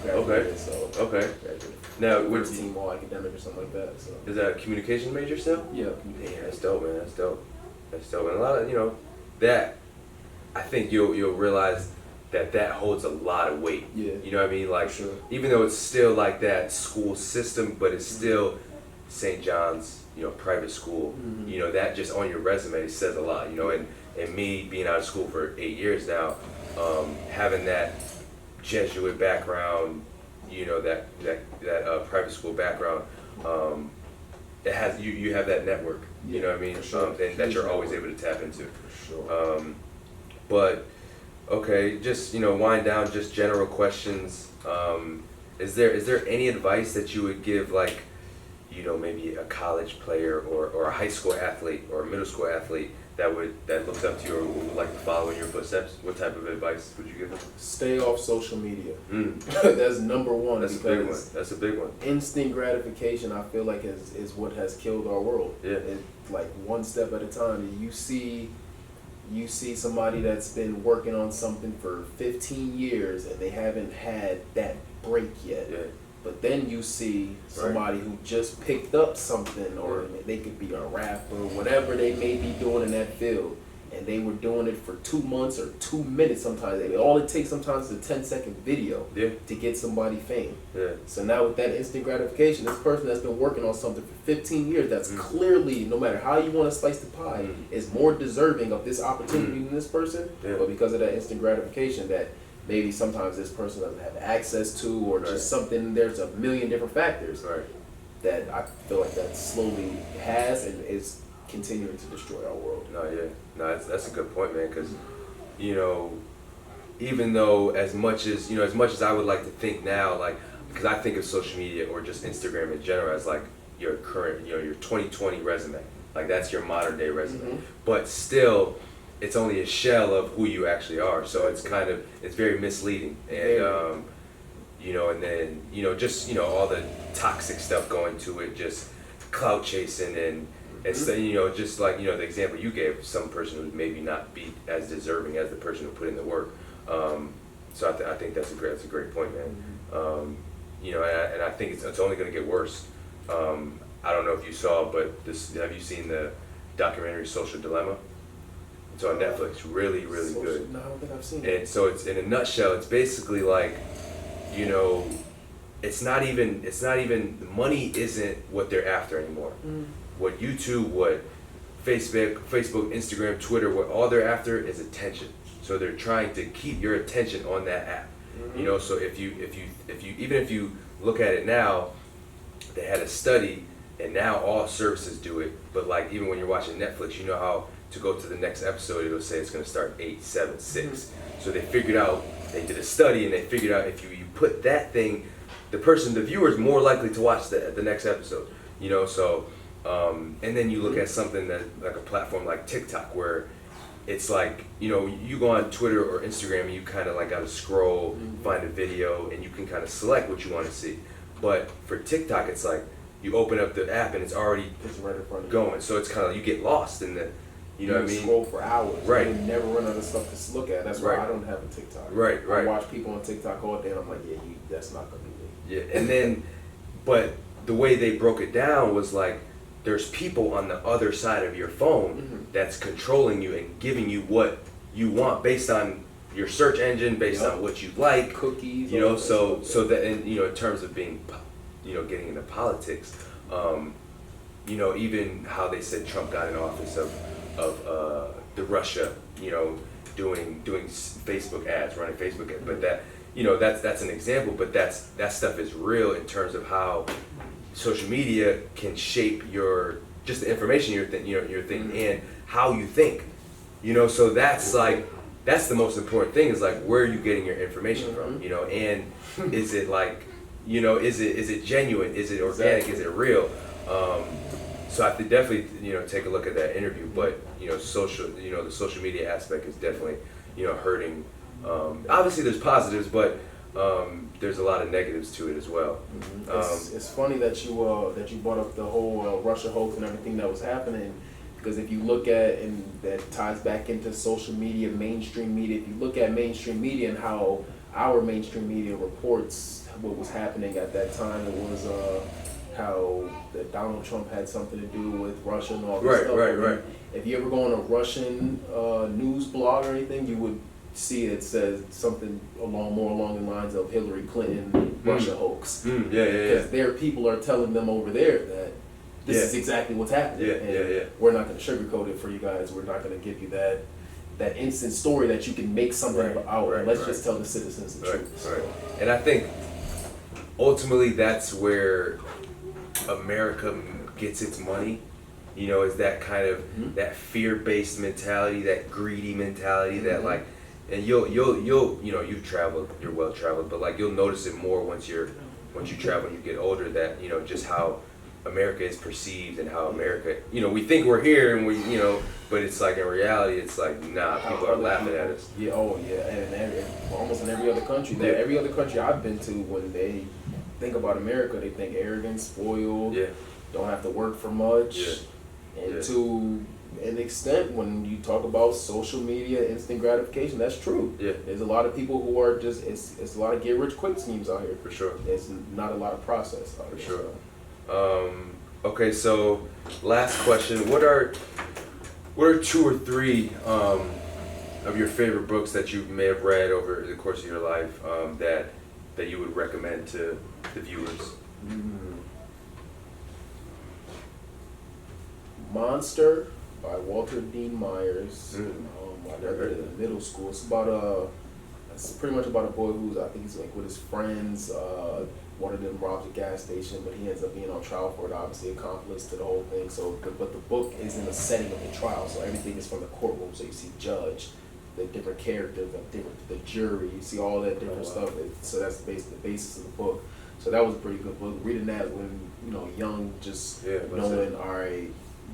Graduated, Okay. So graduated. Now, First team all academic or something like that. So is that a communication major still? yeah. Yeah, that's dope, man. That's dope. And a lot of that, I think you'll realize that holds a lot of weight. Yeah. You know what I mean? For sure. Even though it's still that school system, but it's still St. John's, private school. That just on your resume says a lot. And me being out of school for 8 years now, having that Jesuit background, that private school background, it has you have that network. You know what I mean? Sure. And that you're always able to tap into. For sure. But okay, just wind down. Just general questions. Is there any advice that you would give, like, maybe a college player or a high school athlete or a middle school athlete that looks up to you or would like to follow in your footsteps? What type of advice would you give them? Stay off social media. That's number one. That's a big one. That's a big one. Instant gratification, I feel like, is what has killed our world. Yeah. It's like one step at a time. You see somebody that's been working on something for 15 years and they haven't had that break yet. Yeah. But then you see somebody who just picked up something, or they could be a rapper, whatever they may be doing in that field, and they were doing it for 2 months or 2 minutes sometimes. All it takes sometimes is a 10-second video to get somebody fame. Yeah. So now with that instant gratification, this person that's been working on something for 15 years, that's clearly, no matter how you want to slice the pie, is more deserving of this opportunity than this person. Yeah. But because of that instant gratification that maybe sometimes this person doesn't have access to, or just something, there's a million different factors that I feel like that slowly has and is continuing to destroy our world. No, that's a good point, man, because even though as much as I would like to think now, like, because I think of social media or just Instagram in general as like your current, your 2020 resume, like that's your modern day resume, but still it's only a shell of who you actually are, so it's very misleading, and and then just all the toxic stuff going to it, just clout chasing and it's just like the example you gave, some person who maybe not be as deserving as the person who put in the work. So I think that's a great point, man. And I think it's only going to get worse. I don't know if you saw, but have you seen the documentary Social Dilemma? It's on Netflix. Really good. No, I don't think I've seen it. And so it's, in a nutshell, it's basically like, it's not even money isn't what they're after anymore. What YouTube, what Facebook, Instagram, Twitter, what all they're after is attention. So they're trying to keep your attention on that app. So if you look at it now, they had a study, and now all services do it. But like even when you're watching Netflix, you know how to go to the next episode, it'll say it's going to start 8, 7, 6. So they figured out, they did a study, and they figured out if you put that thing, the viewer is more likely to watch the next episode. So and then you look at something that like a platform like TikTok, where it's like you go on Twitter or Instagram and you kind of like got to scroll, find a video, and you can kind of select what you want to see. But for TikTok, it's like you open up the app and it's already right in front of going. So it's kind of, you get lost in the, you know what I mean? Scroll for hours. Right. You never run out of stuff to look at. That's why I don't have a TikTok. Right. I watch people on TikTok all day, and I'm like, that's not gonna be me. Yeah, and then, but the way they broke it down was like, there's people on the other side of your phone that's controlling you and giving you what you want based on your search engine, based on what you like, cookies. So that, and in terms of being, getting into politics, even how they said Trump got in office of the Russia, doing Facebook ads, running Facebook ads, but that's an example, but that stuff is real in terms of how social media can shape just the information you're thinking and how you think, so that's the most important thing, is like, where are you getting your information from, and is it like, is it genuine, is it organic, is it real? So I have to definitely, take a look at that interview, but, the social media aspect is definitely, hurting. Obviously there's positives, but there's a lot of negatives to it as well. It's funny that you brought up the whole Russia hoax and everything that was happening, because if you look at, and that ties back into social media, mainstream media, if you look at mainstream media and how our mainstream media reports what was happening at that time, it was how that Donald Trump had something to do with Russia and all this stuff. Right. If you ever go on a Russian news blog or anything, you would see it says something more along the lines of Hillary Clinton Russia hoax. Because their people are telling them over there that this is exactly what's happening. We're not going to sugarcoat it for you guys. We're not going to give you that instant story that you can make something out. Let's just tell the citizens the truth. And I think ultimately that's where America gets its money. You know, is that kind of that fear-based mentality, that greedy mentality, that like, and you'll you know, you've traveled, you're well traveled, but like you'll notice it more once you travel and you get older, that, you know, just how America is perceived and how America, you know, we think we're here and we, you know, but it's like in reality, it's like, nah, people are laughing at us. Yeah, oh yeah, and almost in every other country. Every other country I've been to, when they think about America, they think arrogant, spoiled, don't have to work for much, and to an extent, when you talk about social media, instant gratification, that's true. Yeah, there's a lot of people who are just it's a lot of get rich quick schemes out here. For sure. There's not a lot of process out For here. sure. Okay, so last question: What are 2 or 3 of your favorite books that you may have read over the course of your life that you would recommend to the viewers? Monster by Walter Dean Myers. I read it in middle school. It's pretty much about a boy who's, I think he's like with his friends. One of them robs a gas station, but he ends up being on trial for it, obviously accomplice to the whole thing. But the book is in the setting of the trial, so everything is from the courtroom. So you see judge, the different characters, the jury, you see all that different stuff. So that's the basis of the book. So that was a pretty good book. Reading that when, you know, young, just knowing, all right,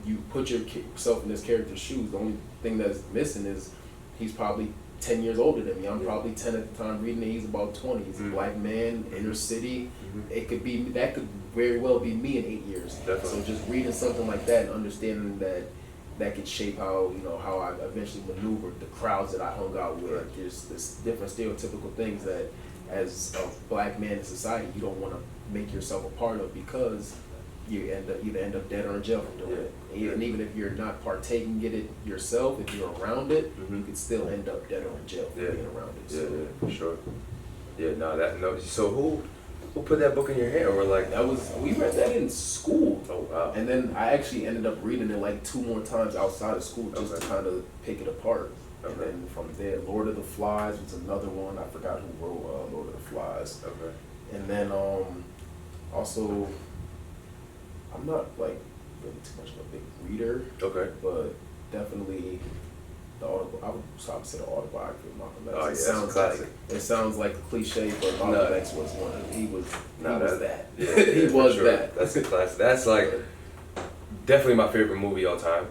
you put yourself in this character's shoes. The only thing that's missing is he's probably 10 years older than me. I'm probably 10 at the time reading it. He's about 20. He's a black man, inner city. That could very well be me in 8 years. Definitely. So just reading something like that and understanding that could shape how, you know, how I eventually maneuvered the crowds that I hung out with. There's this different stereotypical things that as a black man in society you don't want to make yourself a part of, because you either end up dead or in jail for doing it. And even if you're not partaking in it yourself, if you're around it, you could still end up dead or in jail for being around it. So. Yeah, for sure. Yeah, no. So who put that book in your hand? Or like we read that in school. Oh wow. And then I actually ended up reading it like 2 more times outside of school just to kind of pick it apart. And then from there, Lord of the Flies was another one. I forgot who wrote Lord of the Flies. Okay. And then also, I'm not like really too much of a big reader. Okay. But definitely I would probably say the autobiography of Malcolm X. Oh yeah, it sounds like a cliche, but Malcolm X was one of them. He was that. Yeah, he was sure. that. That's a classic. That's like definitely my favorite movie all time.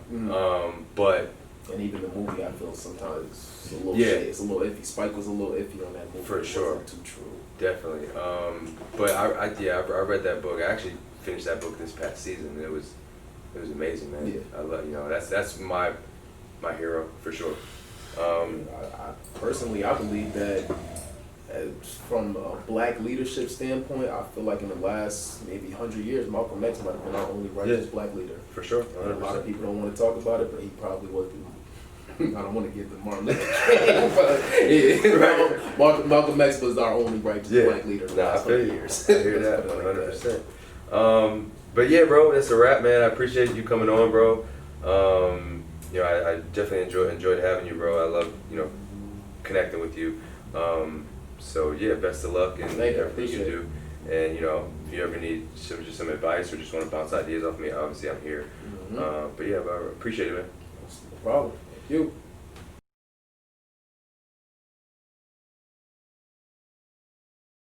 But and even the movie, I feel sometimes it's a little shady. It's a little iffy. Spike was a little iffy on that movie. For sure. It wasn't too true. Definitely. But I read that book. I actually finished that book this past season. It was amazing, man. Yeah. I love, you know, that's my hero for sure. I personally, I believe that from a black leadership standpoint, I feel like in the last maybe 100 years, Malcolm X might have been our only righteous black leader. For sure. A lot of people don't want to talk about it, but he probably was I don't want to give the Martin Luther King, but Malcolm X was our only righteous black leader in the last 100 years. I hear that 100%. But yeah, bro, that's a wrap, man. I appreciate you coming on, bro. You know, I definitely enjoyed having you, bro. I love, you know, connecting with you. So yeah, best of luck in everything you do. And you know, if you ever need some advice or just want to bounce ideas off me, obviously I'm here. But yeah, I appreciate it, man. No problem. Thank you.